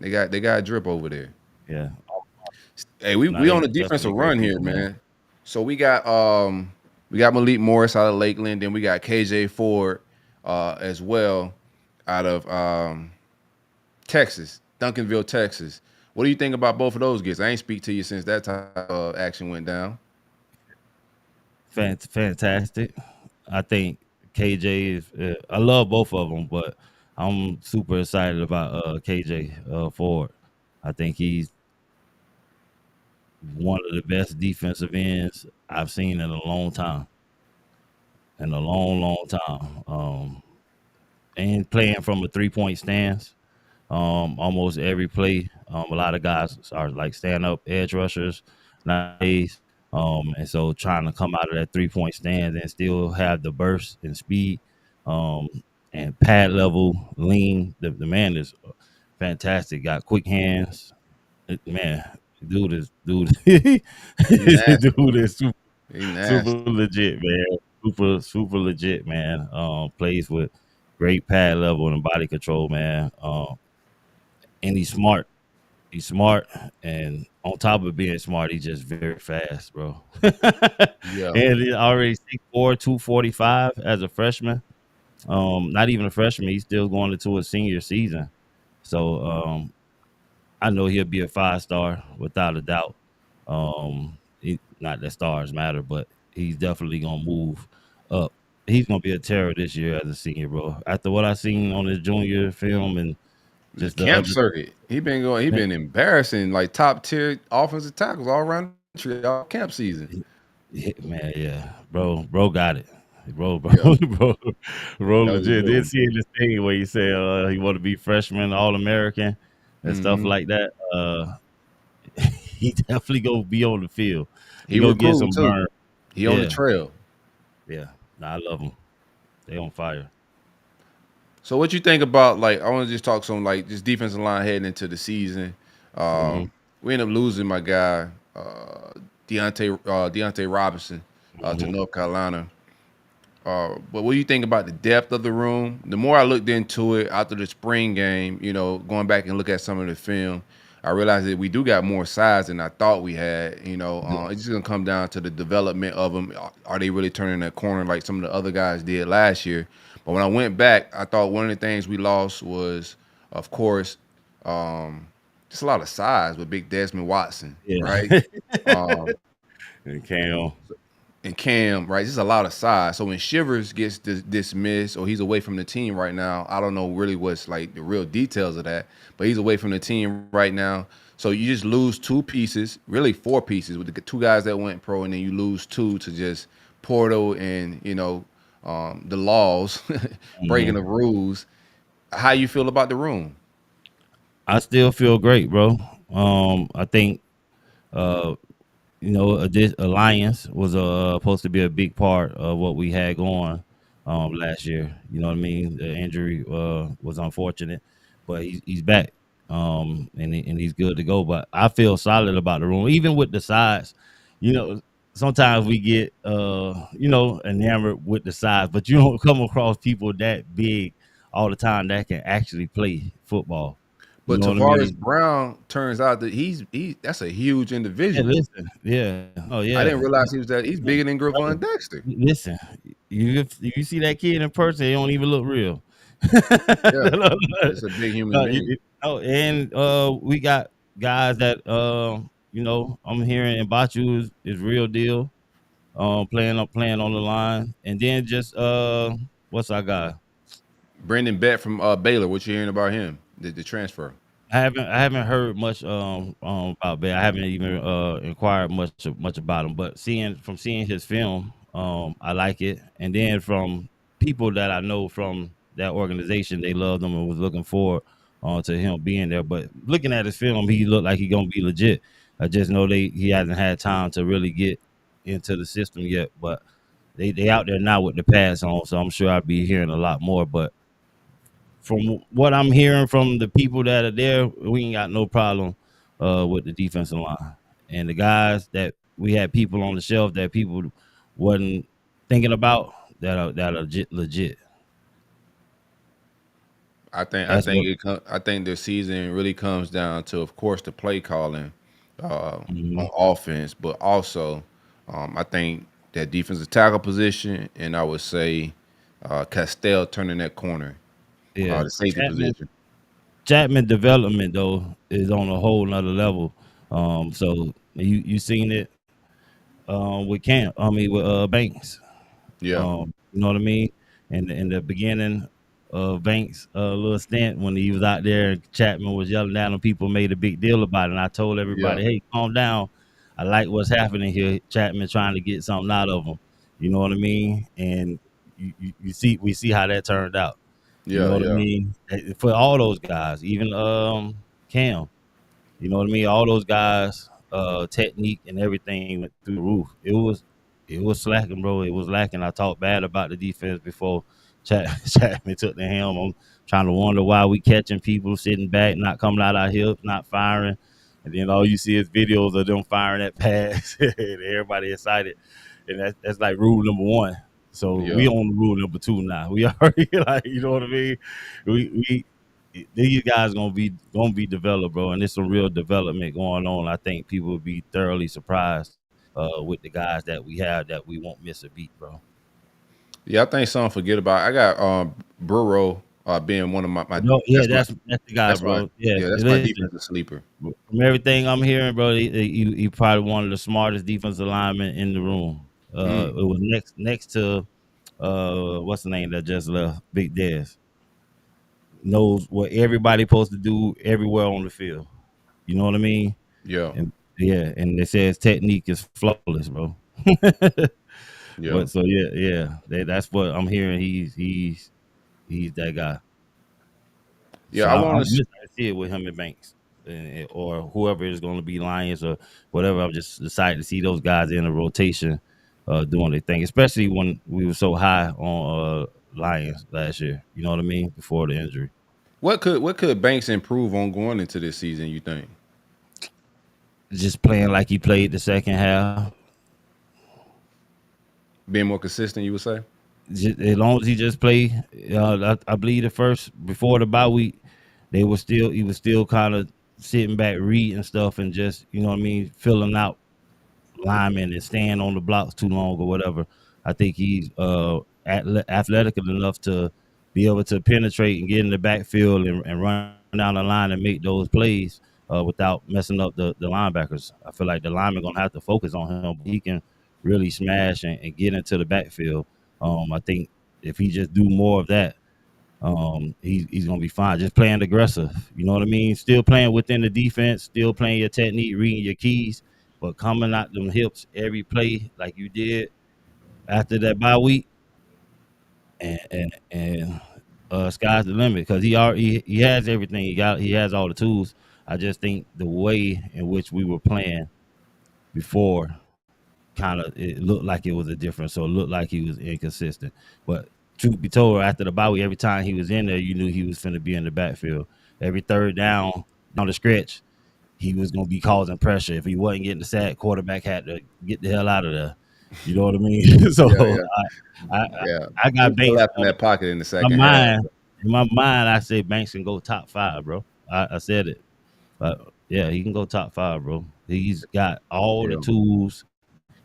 They got a drip over there. Yeah. Hey, we No, we on they a defensive definitely great run here, people, man. man. So we got Malik Morris out of Lakeland, then we got KJ Ford as well out of Texas, Duncanville, Texas. What do you think about both of those guys? I ain't speak to you since that type of action went down. Fantastic. I think KJ is. I love both of them, but I'm super excited about KJ Ford. I think he's one of the best defensive ends I've seen in a long time. In a long, long time. And playing from a 3-point stance. Almost every play. A lot of guys are like stand up edge rushers nowadays. And so trying to come out of that 3-point stand and still have the burst and speed, um, and pad level lean. The man is fantastic. Got quick hands. Man, dude. He nasty. Dude is super, He super nasty. legit, man. Super legit, man. Plays with great pad level and body control, man. And he's smart. He's smart, and on top of being smart, he's just very fast, bro. Yeah. And he's already 6'4", 245 as a freshman. Not even a freshman. He's still going into his senior season. So I know he'll be a 5-star without a doubt. Not that stars matter, but he's definitely gonna move up. He's gonna be a terror this year as a senior, bro. After what I seen on his junior film and The Just the camp other, circuit. He been embarrassing like top tier offensive tackles all around the country all camp season. man, yeah, bro got it. Bro, Yeah, bro, bro, that was a legit. good Did one. see this thing where he said he want to be freshman, All American, and stuff Hmm. like that. He definitely go be on the field. He He go get recruiting some too. burn. He on the Yeah, trail. yeah. Nah, I love them. They on fire. So what you think about like I want to just talk some like just defensive line heading into the season. Hmm. We end up losing my guy Deontay Robinson to Hmm. North Carolina. But what do you think about the depth of the room? The more I looked into it after the spring game, going back and look at some of the film, I realized that we do got more size than I thought we had. It's just gonna come down to the development of them. Are they really turning that corner like some of the other guys did last year? But when I went back, I thought one of the things we lost was, of course, um, just a lot of size with Big Desmond Watson, right? Yeah. Um, And Cam. and Cam, right? Just a lot of size. So when Shivers gets dismissed or he's away from the team right now, I don't know really what's like the real details of that, but he's away from the team right now. So you just lose two pieces, really four pieces with the two guys that went pro, and then you lose two to just Portal and the laws, breaking Hmm. the rules. How you feel about the room? I still feel great, bro. I think uh this alliance was supposed to be a big part of what we had going last year. You know what I mean? The injury was unfortunate, but he's back, and he's good to go. But I feel solid about the room, even with the size. You know, sometimes we get enamored with the size, but you don't come across people that big all the time that can actually play football. You But know what I Tavares mean? Brown turns out that he that's a huge Yeah, individual. listen, yeah, oh I didn't yeah. realize he's bigger than Brother, Gravon Dexter. listen, you see that kid in person, he don't even look real. Yeah, it's a big human being. And we got guys that I'm hearing Mbachu is real deal. Playing on the line, and then just what's our guy? Brendan Bett from Baylor. What you hearing about him? The transfer. I haven't heard much about Bay. I haven't even inquired much about him. But seeing his film, I like it. And then from people that I know from that organization, they loved him and was looking forward to him being there. But looking at his film, he looked like he gonna be legit. I just know he hasn't had time to really get into the system yet. But they out there now with the pass on, so I'm sure I'll be hearing a lot more. But from what I'm hearing from the people that are there, we ain't got no problem with the defensive line. And the guys that we had people on the shelf that people wasn't thinking about that are legit. I That's think what. I think the season really comes down to, of course, the play calling on Mhm. offense, but also I think that defensive tackle position, and I would say Castell turning that corner, Yeah, the safety Chapman position. Chapman development though is on a whole nother level. So you seen it with Camp. I mean with Banks. Yeah, You know what I mean? And in the beginning of Banks' little stint when he was out there, Chapman was yelling down on people, made a big deal about it. And I told yeah, everybody, hey, calm down. I like what's happening here. Chapman trying to get something out of him. You know what I mean? And you see, we see how that turned out. You know yeah, what I yeah, mean? For all those guys, even Cam. You know what I mean? All those guys, technique and everything went through the roof. It was slacking, bro. It was lacking. I talked bad about the defense before Chapman took the helm. I'm trying to wonder why we catching people sitting back, not coming out our hips, not firing. And then all you see is videos of them firing that pass and everybody excited. And that's like rule number one. So we yeah. on rule number two now. We already like, you know what I mean? We these guys gonna be developed, bro, and there's some real development going on. I think people would be thoroughly surprised with the guys that we have that we won't miss a beat, bro. Yeah, I think some forget about. I got Burrow being one of my No, yeah, that's my that's the guy, that's my bro. Yeah, yeah, that's my listen, defensive sleeper. from everything I'm hearing, bro, he probably one of the smartest defensive linemen in the room. Mm. It was next to what's the name that just left, Big Dez. knows what everybody supposed to do everywhere on the field. You know what I mean? Yeah, And yeah, and they say his technique is flawless, bro. yeah, But so yeah, that's what I'm hearing. He's that guy. yeah. So I I'm want to. excited to see it with him and Banks, or whoever is going to be Lions or whatever. I'm just excited to see those guys in a rotation, doing their thing, especially when we were so high on Lions last year. You know what I mean? Before the injury, What could Banks improve on going into this season? You think just playing like he played the second half. being more consistent? You would say. As long as he just play, I believe the first before the bye week, he was still kind of sitting back reading stuff and just what I mean, filling out linemen and staying on the blocks too long or whatever. I think he's athletic enough to be able to penetrate and get in the backfield and run down the line and make those plays without messing up the linebackers. I feel like the linemen gonna have to focus on him. But he can really smash and get into the backfield. I think if he just do more of that, he's gonna be fine. Just playing aggressive, you know what I mean. Still playing within the defense, still playing your technique, reading your keys, but coming out them hips every play like you did after that bye week, and sky's the limit because he has everything. He has all the tools. I just think the way in which we were playing before kind of it looked like it was a difference. So it looked like he was inconsistent. But truth be told, after the bye week, every time he was in there, you knew he was finna be in the backfield. Every third down the stretch, he was gonna be causing pressure. If he wasn't getting the sack, quarterback had to get the hell out of there. You know what I mean? So Yeah, yeah, I yeah. I He got Banks collapsed in that pocket in the my second half. mind. In my mind, I say Banks can go top five, bro. I said it. But yeah, he can go top five, bro. He's got all the Yeah, tools,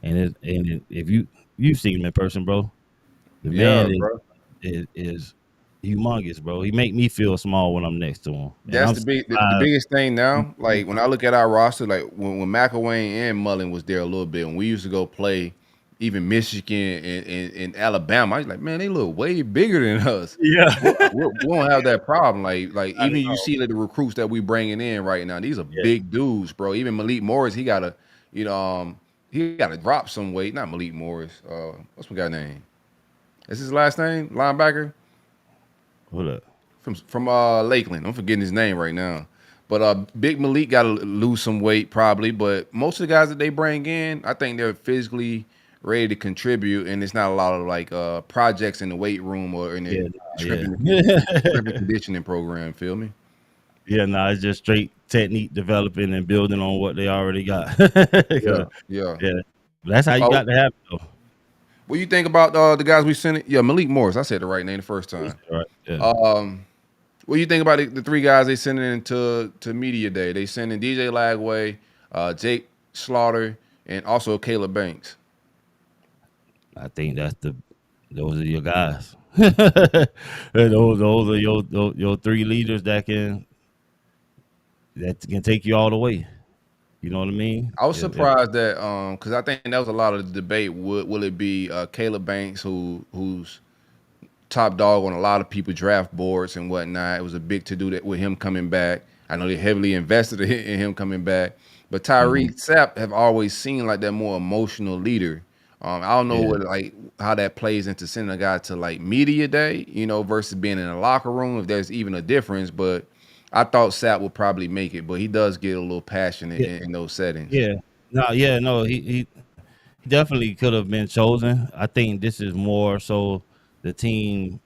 and if you've seen him in person, bro, the yeah, man bro. is humongous, bro. He make me feel small when I'm next to him, and That's I'm the 6'5". biggest thing now. Like when I look at our roster, like when McElwain and Mullen was there a little bit, when we used to go play even Michigan and Alabama, I was like, man, they look way bigger than us. Yeah, We don't have that problem. Like I even you know. see like the recruits that we bringing in right now, these are Yeah, big dudes, bro. Even Malik Morris, you know, he gotta drop some weight. Not Malik Morris. What's my guy name? Is his last name linebacker? hold up. From Lakeland. I'm forgetting his name right now. But Big Malik got to lose some weight probably. But most of the guys that they bring in, I think they're physically ready to contribute, and it's not a lot of like projects in the weight room or in the Yeah, strength and yeah, conditioning program. Feel me? yeah. No, it's just straight technique developing and building on what they already got. Yeah, 'Cause, yeah. yeah, that's how you Oh, got to have it, though. what you think about the guys we sent? Yeah, Malik Morris. I said the right name the first time. Right? Yeah. Um, what do you think about the three guys they sending into media day? They sending DJ Lagway, Jake Slaughter, and also Caleb Banks. I think those are your guys. Those are your three leaders that can take you all the way. You know what I mean? I was If surprised that because I think that was a lot of the debate. Will it be Caleb Banks who's top dog on a lot of people draft boards and whatnot? It was a big to do that with him coming back. I know they heavily invested in him coming back, but Mhm. Tyreek Sapp have always seemed like that more emotional leader. I don't know Yeah, what like how that plays into sending a guy to like media day, versus being in a locker room. If there's even a difference, but I thought Sapp would probably make it, but he does get a little passionate yeah, in those settings. yeah. No, yeah, no. He definitely could have been chosen. I think this is more so the team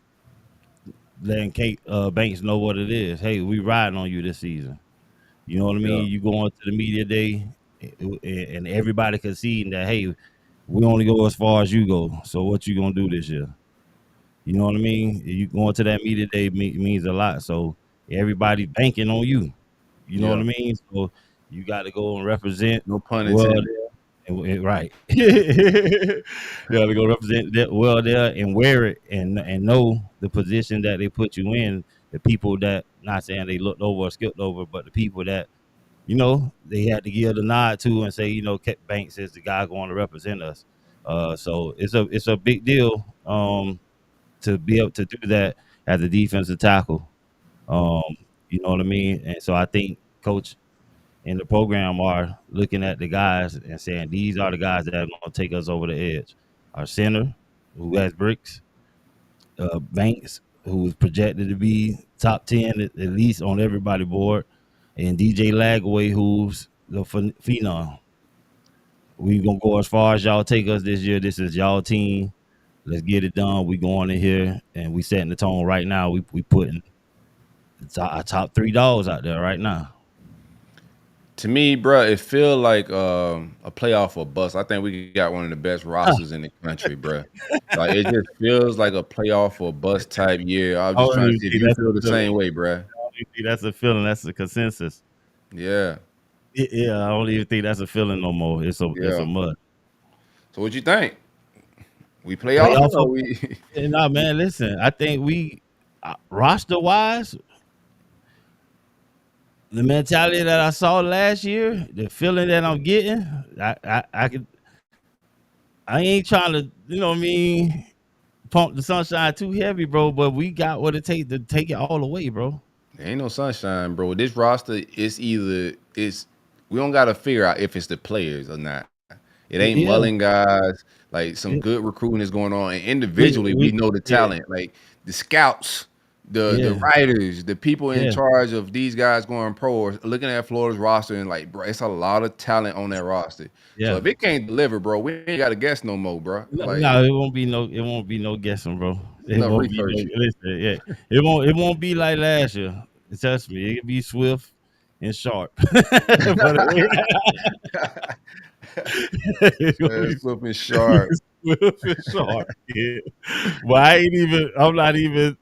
letting Kate Banks know what it is. Hey, we riding on you this season. You know what I Yeah, mean? You going to the media day, and everybody conceding that hey, we only go as far as you go. So what you gonna do this year? You know what I mean? You going to that media day means a lot. So everybody's banking on you. You know what yeah. I mean? So you got to go and represent No pun well intended. there, right. You got to go represent that well there and wear it and know the position that they put you in. The people that not saying they looked over or skipped over, but the people that they had to give the nod to and say, Banks is the guy going to represent us. So it's a big deal to be able to do that as a defensive tackle. Um, you know what I mean? And so I think coach and the program are looking at the guys and saying these are the guys that are going to take us over the edge. Our center, who has bricks, Banks, who is projected to be top 10 at least on everybody board, and DJ Lagway, who's the phenom. We gonna go as far as y'all take us this year. This is y'all team. Let's get it done. We going in here and we setting the tone right now. We putting our top three dogs out there right now. To me, bro, it feel like a playoff or bust. I think we got one of the best rosters in the country, bro. Like it just feels like a playoff or bust type year. I'm I just don't trying to even see if think you that's a feel the feeling. same way, bro. I don't even think that's a feeling. That's a consensus. Yeah, Yeah, I don't even think that's a feeling no more. It's a yeah. mud. So what you think? We playoffing Playoff. or we? No, man. Listen, I think we roster wise, the mentality that I saw last year, the feeling that I'm getting, I ain't trying to, you know what I mean, pump the sunshine too heavy, bro. But we got what it takes to take it all away, bro. Ain't no sunshine, bro. This roster is either it's we don't gotta figure out if it's the players or not. It ain't Yeah, mulling guys. Like some yeah. good recruiting is going on, and We, individually we we, know the yeah, talent. Like the scouts, the yeah, writers, the people in yeah, charge of these guys going pro or looking at Florida's roster and like, bro, it's a lot of talent on that roster. So yeah. if it can't deliver, bro, we ain't got to guess no more, bro. No, Like no, it won't be no guessing, bro. It enough won't be no. research. Listen, yeah, it won't be like last year. Trust me, it'll be swift and sharp. But it's gonna be Flipping sharp. swift and sharp. Yeah, but I ain't even. I'm not even.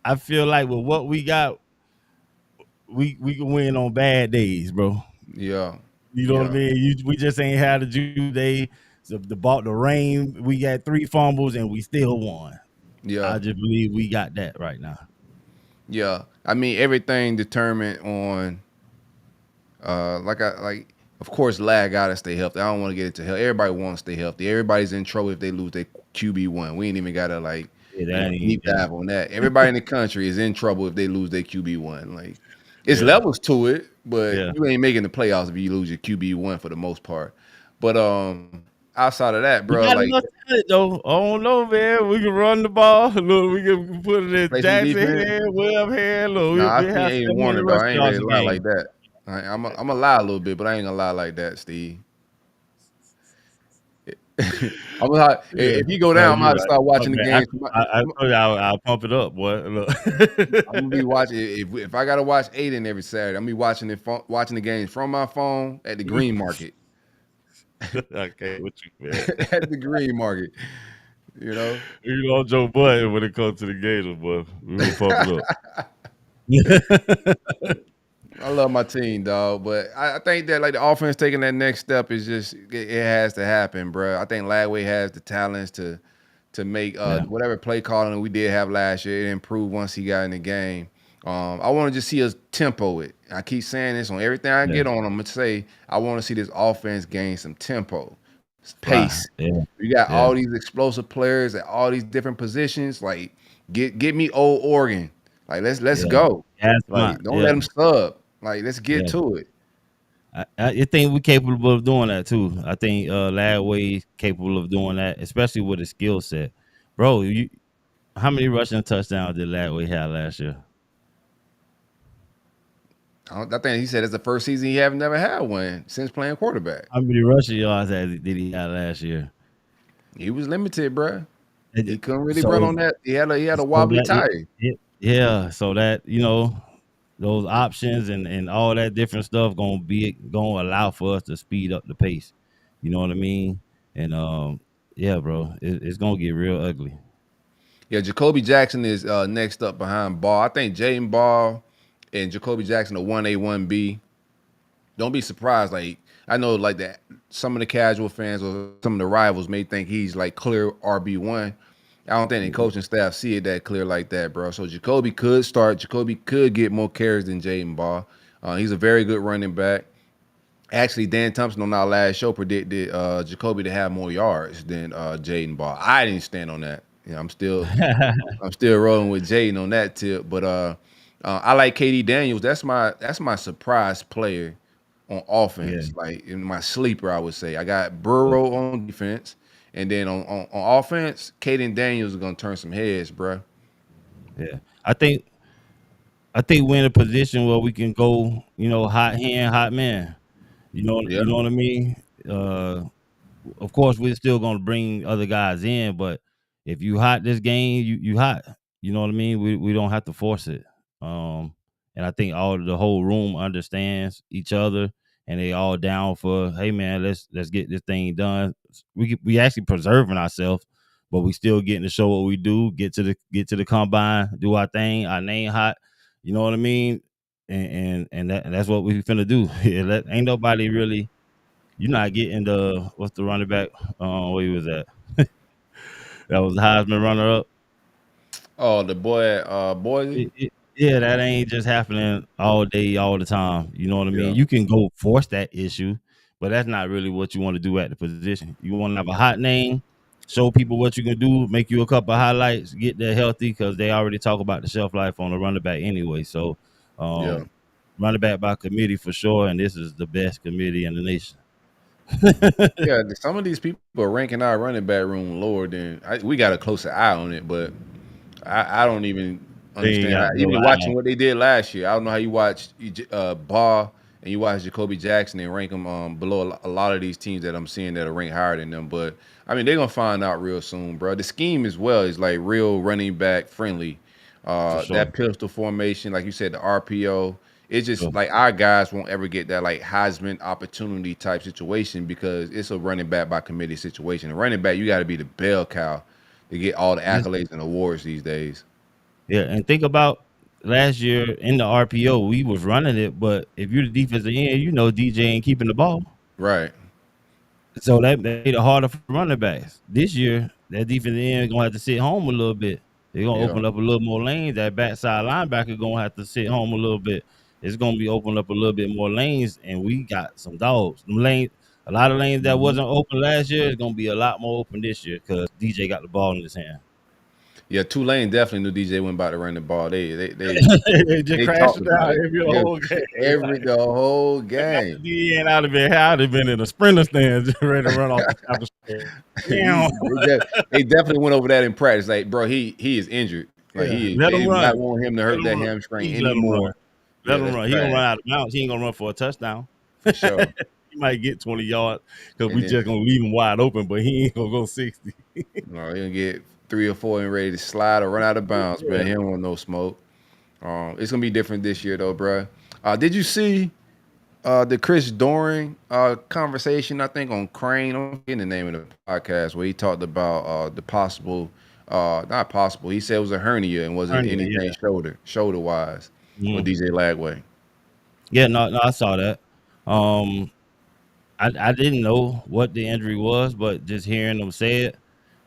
I feel like with what we got, we can win on bad days, bro. Yeah, You know what I yeah, mean? We just ain't had a Jew day. So the rain, we got 3 fumbles and we still won. yeah. I just believe we got that right now. Yeah, I mean everything determined on of course lag gotta stay healthy. I don't want to get into hell. Everybody wants to stay healthy. Everybody's in trouble if they lose their QB1. We ain't even gotta Yeah, that ain't. deep dive on that. Everybody in the country is in trouble if they lose their QB1. Like it's Yeah, levels to it, but yeah. you ain't making the playoffs if you lose your QB1 for the most part. But outside of that, We bro, got like enough talent though. I don't know, man. We can run the ball. Look, we can put it in play some Jackson defense. hand, Webb hand. Look, Nah, I we see have Aiden 700 Warner though. I rushing ain't yards ready a to lie like game. that. I'm gonna lie a little bit, but I ain't gonna lie like that, Steve. I'm gonna Yeah, if you go no, down, I'm gonna you're have to right. start Oh, watching the man, games. I told you I'll pump it up, boy. Look. I'm gonna be watching if I gotta watch Aiden every Saturday. I'm gonna be watching the games from my phone at the Green Market. Okay, what you, man? At the Green Market, you know. You know, Joe Budden when it comes to the Gators, boy. We gonna pump it up. I love my team, dog, but I think that like the offense taking that next step is just it has to happen, bro. I think Lagway has the talents to make Yeah, whatever play calling we did have last year, it improved once he got in the game. I want to just see us tempo it. I keep saying this on everything I yeah, get on. I'm gonna say I want to see this offense gain some tempo, fly. pace. Yeah, You got yeah, all these explosive players at all these different positions. Like get me old Oregon. Like let's yeah. go. Gas them Like out. don't let Yeah, them sub. Like let's get yeah. to it. I think we're capable of doing that too. I think Ladway's capable of doing that, especially with his skill set. Bro, how many rushing touchdowns did Ladway have last year? I think he said it's the first season he have never had one since playing quarterback. How many rushing yards did he have last year? He was limited, bruh. He couldn't really run So, on that. He had a so wobbly that tire. yeah, so that those options and all that different stuff gonna allow for us to speed up the pace. You know what I mean? And yeah, bro, it's gonna get real ugly. Yeah, Jacoby Jackson is next up behind Ball. I think Jaden Ball and Jacoby Jackson are 1A, 1B. Don't be surprised. Like I know, like that some of the casual fans or some of the rivals may think he's like clear RB1. I don't think the coaching staff see it that clear like that, bro. So Jacoby could start. Jacoby could get more carries than Jaden Ball. He's a very good running back. Actually, Dan Thompson on our last show predicted Jacoby to have more yards than Jaden Ball. I didn't stand on that. Yeah, I'm still rolling with Jaden on that tip. But I like KD Daniels. That's my surprise player on Yeah, offense. Like in my sleeper, I would say I got yeah, Burrow on defense, and then on offense, Kaden Daniels is gonna turn some heads, bruh. yeah. I think we're in a position where we can go, hot hand, hot man. Yeah, You know what I mean? Uh, of course, we're still gonna bring other guys in, but if you hot this game, you hot. You know what I mean? We don't have to force it. Um, and I think all the whole room understands each other, and they all down for, hey man, let's get this thing done. We actually preserving ourselves, but we still getting to show what we do. Get to the combine, do our thing. Our name hot. You know what I mean? And that's what we finna do. Ain't nobody really you're not getting what's the running back? Where he was at? That was the Heisman runner up. oh, the boy, Boise. Yeah, that ain't just happening all day, all the time. You know what I Yeah, mean? You can go force that issue, but that's not really what you want to do at the position. You want to have a hot name, show people what you can do, make you a couple of highlights, get there healthy because they already talk about the shelf life on the running back anyway. So, yeah, running back by committee for sure, and this is the best committee in the nation. yeah. Some of these people are ranking our running back room lower than we got a closer eye on it, but I don't even They ain't understand how. got no Even line. watching what they did last year, I don't know how you watch Barr and you watch Jacoby Jackson and rank them below a lot of these teams that I'm seeing that are ranked higher than them. But I mean, they're gonna find out real soon, bro. The scheme as well is like real running back friendly. For sure. That pistol formation, like you said, the RPO. It's just Sure. like our guys won't ever get that like Heisman opportunity type situation because it's a running back by committee situation. A running back, you got to be the bell cow to get all the accolades and awards these days. Yeah, and think about last year in the RPO, we was running it, but if you're the defensive end, DJ ain't keeping the ball. Right. So that made it harder for running backs. This year, that defensive end gonna have to sit home a little bit. They're gonna Yeah. open up a little more lanes. That backside linebacker gonna have to sit home a little bit. It's gonna be opening up a little bit more lanes, and we got some dogs. A lot of lanes that Mhm. wasn't open last year is gonna be a lot more open this year because DJ got the ball in his hand. Yeah, Tulane definitely knew DJ went about to run the ball. They just They crashed talked it about down it. every Yeah, whole game. every the whole If I game. was DN, I'd have been in a sprinter stand just ready to run off the top of the stage. He, Meow. they definitely went over that in practice. Like, bro, he is injured. Like Yeah, they let him do run. not want him to Let hurt him that run. hamstring Please let him run. anymore. Let Yeah, him that's run. He gonna run trash out of bounds. He ain't gonna run for a touchdown. for sure. He might get 20 yards because And we then just gonna leave him wide open, but he ain't gonna go 60. he'll get 3 or 4 and ready to slide or run out of bounds, man. Yeah. He don't want no smoke. It's gonna be different this year though, bro. Did you see the Chris Doring conversation? I think on Crane. I'm getting the name of the podcast where he talked about the possible, not possible. He said it was a hernia and wasn't Hernia, anything yeah. shoulder wise with Mhm. DJ Lagway. Yeah, no, I saw that. Um, I didn't know what the injury was, but just hearing them say it,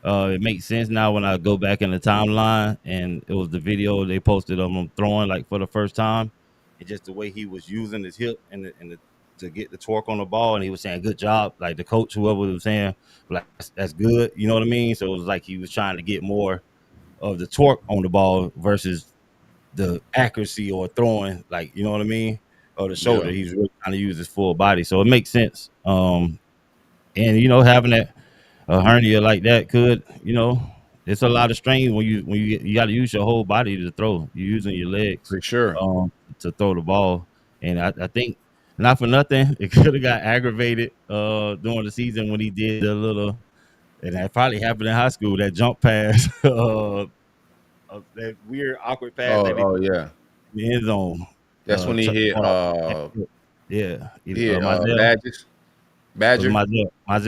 it makes sense now when I go back in the timeline and it was the video they posted of him throwing like for the first time, and just the way he was using his hip to get the torque on the ball, and he was saying good job, like the coach, whoever was saying, like that's good, you know what I mean? So it was like he was trying to get more of the torque on the ball versus the accuracy or throwing, like you know what I mean, or the shoulder. Yeah, He's really trying to use his full body, so it makes sense. And having a hernia like that could, it's a lot of strain when you got to use your whole body to throw. You're using your legs for sure. to throw the ball, and I think not for nothing, it could have got aggravated during the season when he did a little, and that probably happened in high school. That jump pass, that weird awkward pass Oh, that he oh yeah. in the end zone. That's when he hit Going off yeah, Mizell. It was Badger. Mizell. I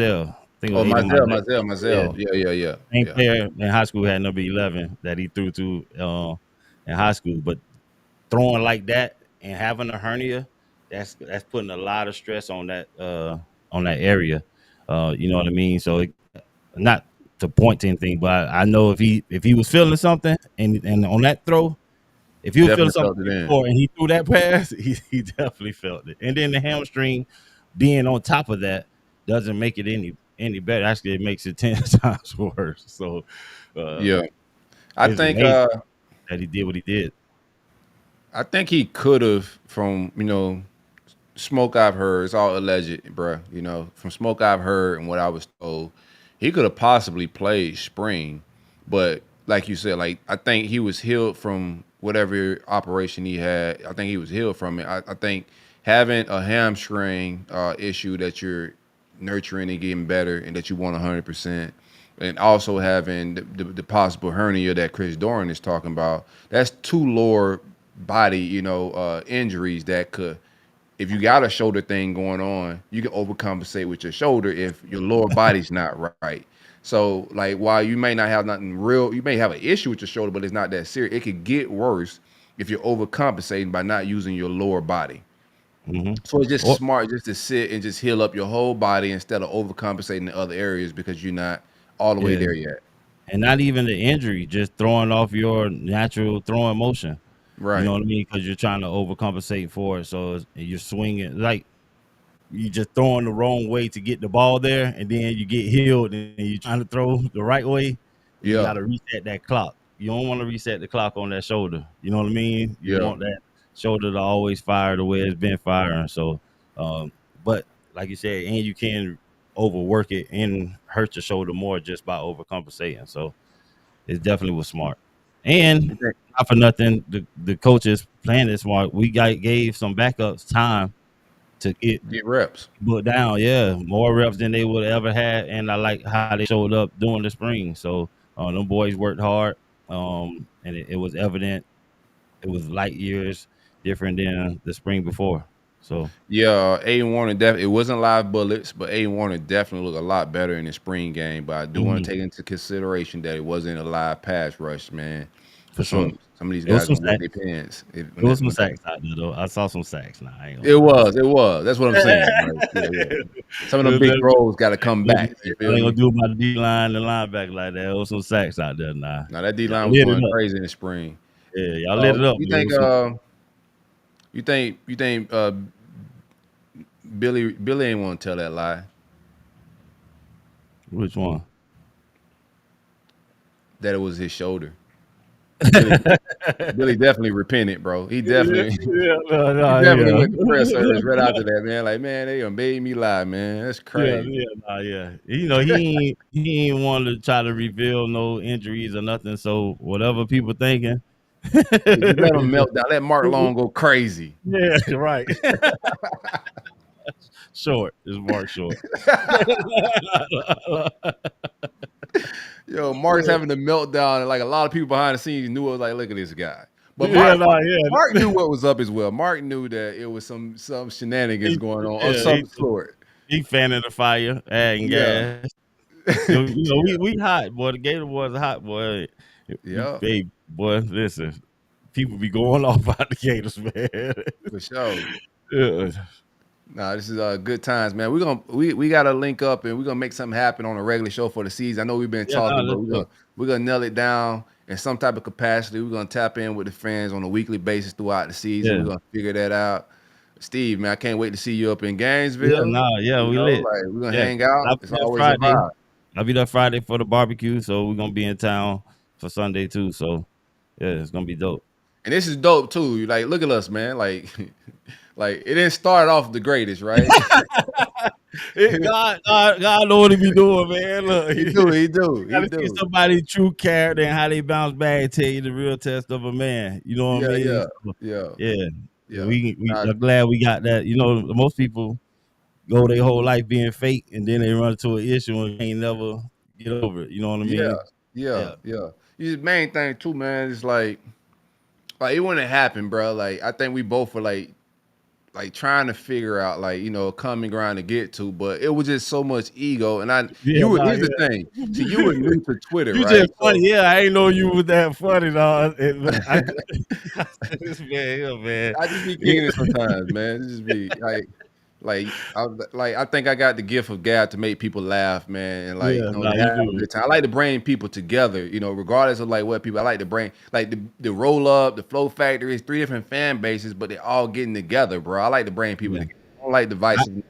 think it Oh, was Aiden Yeah, Mazel. Yeah. same Yeah. player in high school had number 11 that he threw to in high school. But throwing like that and having a hernia, that's putting a lot of stress on that area. You know what I mean? So not to point to anything, but I know if he was feeling something and on that throw, if he was feeling Definitely something felt it in. before and he threw that pass, he definitely felt it. And then the hamstring being on top of that doesn't make it any. any better. Actually, it makes it 10 times worse. So, Yeah. I it's think amazing that he did what he did. I think he could have from, smoke I've heard, it's all alleged, bruh. From smoke I've heard and what I was told, he could have possibly played spring, but like you said, like I think he was healed from whatever operation he had. I think he was healed from it. I think having a hamstring issue that you're nurturing and getting better and that you want 100%, and also having the possible hernia that Chris Doran is talking about, that's two lower body, injuries that could, if you got a shoulder thing going on, you can overcompensate with your shoulder if your lower body's not right. So, like, while you may not have nothing real, you may have an issue with your shoulder, but it's not that serious. It could get worse if you're overcompensating by not using your lower body. Mm-hmm. So it's just smart just to sit and just heal up your whole body instead of overcompensating in other areas because you're not all the way there yet. And not even the injury, just throwing off your natural throwing motion. Right. You know what I mean? Because you're trying to overcompensate for it. So you're swinging like you just throwing the wrong way to get the ball there, and then you get healed, and you're trying to throw the right way. You got to reset that clock. You don't want to reset the clock on that shoulder. You know what I mean? You want that shoulder to always fire the way it's been firing. So, but like you said, and you can overwork it and hurt your shoulder more just by overcompensating. So it definitely was smart. And not for nothing, the coaches playing it smart. We gave some backups time to get reps, put down. Yeah, more reps than they would ever had. And I like how they showed up during the spring. So them boys worked hard, and it was evident. It was light years different than the spring before. So yeah, Aiden Warner definitely, it wasn't live bullets, but Aiden Warner definitely looked a lot better in the spring game. But I do want to take into consideration that it wasn't a live pass rush, man. For sure. Some of these guys can wear their pants. There was some sacks out there, though. I saw some sacks. Nah, it was. That's what I'm saying. Right? Yeah. Some of them big throws got to come back. I ain't gonna do my D line and linebacker like that. There was some sacks out there. Nah, that D line was going crazy in the spring. Yeah, y'all lit it up. You think Billy ain't want to tell that lie? Which one? That it was his shoulder. Billy definitely repented, bro. He definitely, definitely went to press service right after that, man. Like, man, they made me lie, man. That's crazy. Yeah. You know, he ain't want to try to reveal no injuries or nothing. So whatever people thinking, let them melt down. Let Mark Long go crazy. Yeah, right. Short is Mark Short. Yo, Mark's having a meltdown, and like a lot of people behind the scenes knew it was like, look at this guy. But Mark knew what was up as well. Mark knew that it was some shenanigans going on of some sort. He fanning the fire, adding gas. We hot, boy. The Gator boys are hot, boy. Yeah. Hey, boy, listen. People be going off out the Gators, man. For sure. Yeah. Nah, this is good times, man. We gotta link up and we're gonna make something happen on a regular show for the season. I know we've been talking, but we're gonna nail it down in some type of capacity. We're gonna tap in with the fans on a weekly basis throughout the season. We're gonna figure that out. Steve, man, I can't wait to see you up in Gainesville. We lit. Like, we're gonna hang out. It's always Friday. a vibe. I'll be there Friday for the barbecue, so we're gonna be in town for Sunday too. So yeah, it's gonna be dope. And this is dope too. Like, look at us, man. Like it didn't start off the greatest, right? God know what he be doing, man. Look, he do. You gotta see somebody true character and how they bounce back and tell you the real test of a man. You know what I mean? Yeah. I'm glad we got that. You know, most people go their whole life being fake, and then they run into an issue and ain't never get over it. You know what I mean? Yeah. The main thing too, man, is like it wouldn't happen, bro. Like, I think we both were like trying to figure out a common ground to get to, but it was just so much ego. And here's the thing. So you were new to Twitter, you right? Just funny. Yeah, I ain't know you was that funny, dog. Man. I just be kicking it sometimes, man. It just be I think I got the gift of gab to make people laugh, man, and have a good time. I like to bring people together, regardless of what people. I like to bring the roll up, the Flow Factory. It's 3 different fan bases, but they're all getting together, bro. I like to bring people together. I don't like devices.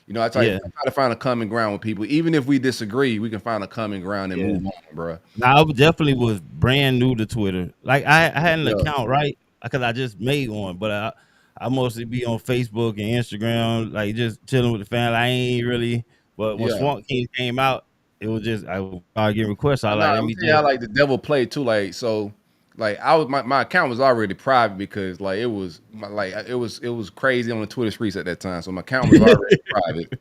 You know, I try to find a common ground with people. Even if we disagree, we can find a common ground and move on, bro. Now, I definitely was brand new to Twitter. Like I had an account, right? Because I just made one, but I mostly be on Facebook and Instagram, like just chilling with the family. I ain't really. But when Swamp King came out, it was just I started getting requests. I like, let me tell you how like the devil played too. Like so, like I was my account was already private because like it was crazy on the Twitter streets at that time. So my account was already private.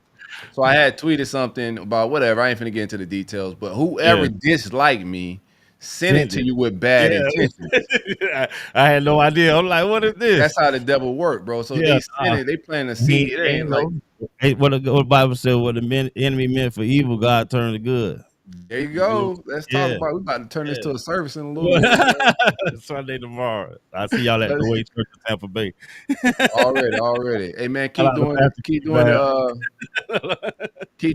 So I had tweeted something about whatever. I ain't finna get into the details, but whoever disliked me sent it to you with bad intentions. I had no idea. I'm like, what is this? That's how the devil worked, bro. So they sent it. They planting a seed. It ain't like what the Bible said. What the enemy meant for evil, God turned to good. There you go. Let's talk about. We about to turn this to a service in a little bit. Sunday tomorrow. I see y'all at the Way Church in Tampa Bay. already. Hey man, keep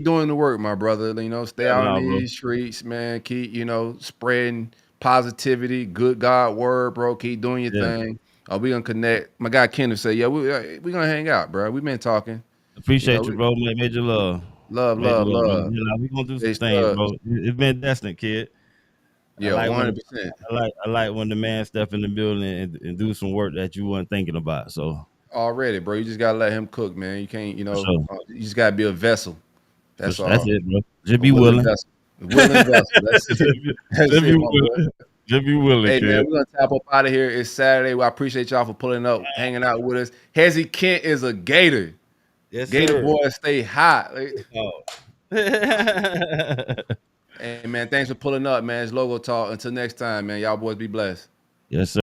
doing the work, my brother. You know, stay out in these streets, man. Keep spreading positivity, good God word, bro. Keep doing your thing. We gonna connect. My guy Kenneth said, we gonna hang out, bro. We've been talking. Appreciate you, bro. Major love. Love. We gonna do some things, bro. It's been destined, kid. Yeah, 100%. I like when the man step in the building and do some work that you weren't thinking about. So already, bro. You just gotta let him cook, man. You can't, you just gotta be a vessel. That's all. That's it, bro. Just be willing. Willing vessel. That's it. Just be willing. Hey, kid. Man, we're gonna tap up out of here. It's Saturday. Well, I appreciate y'all for pulling up, hanging out with us. Hezi Kent is a Gator. Yes, Gator boys stay hot. Hey man, thanks for pulling up, man. It's Logo Talk. Until next time, man. Y'all boys be blessed. Yes, sir.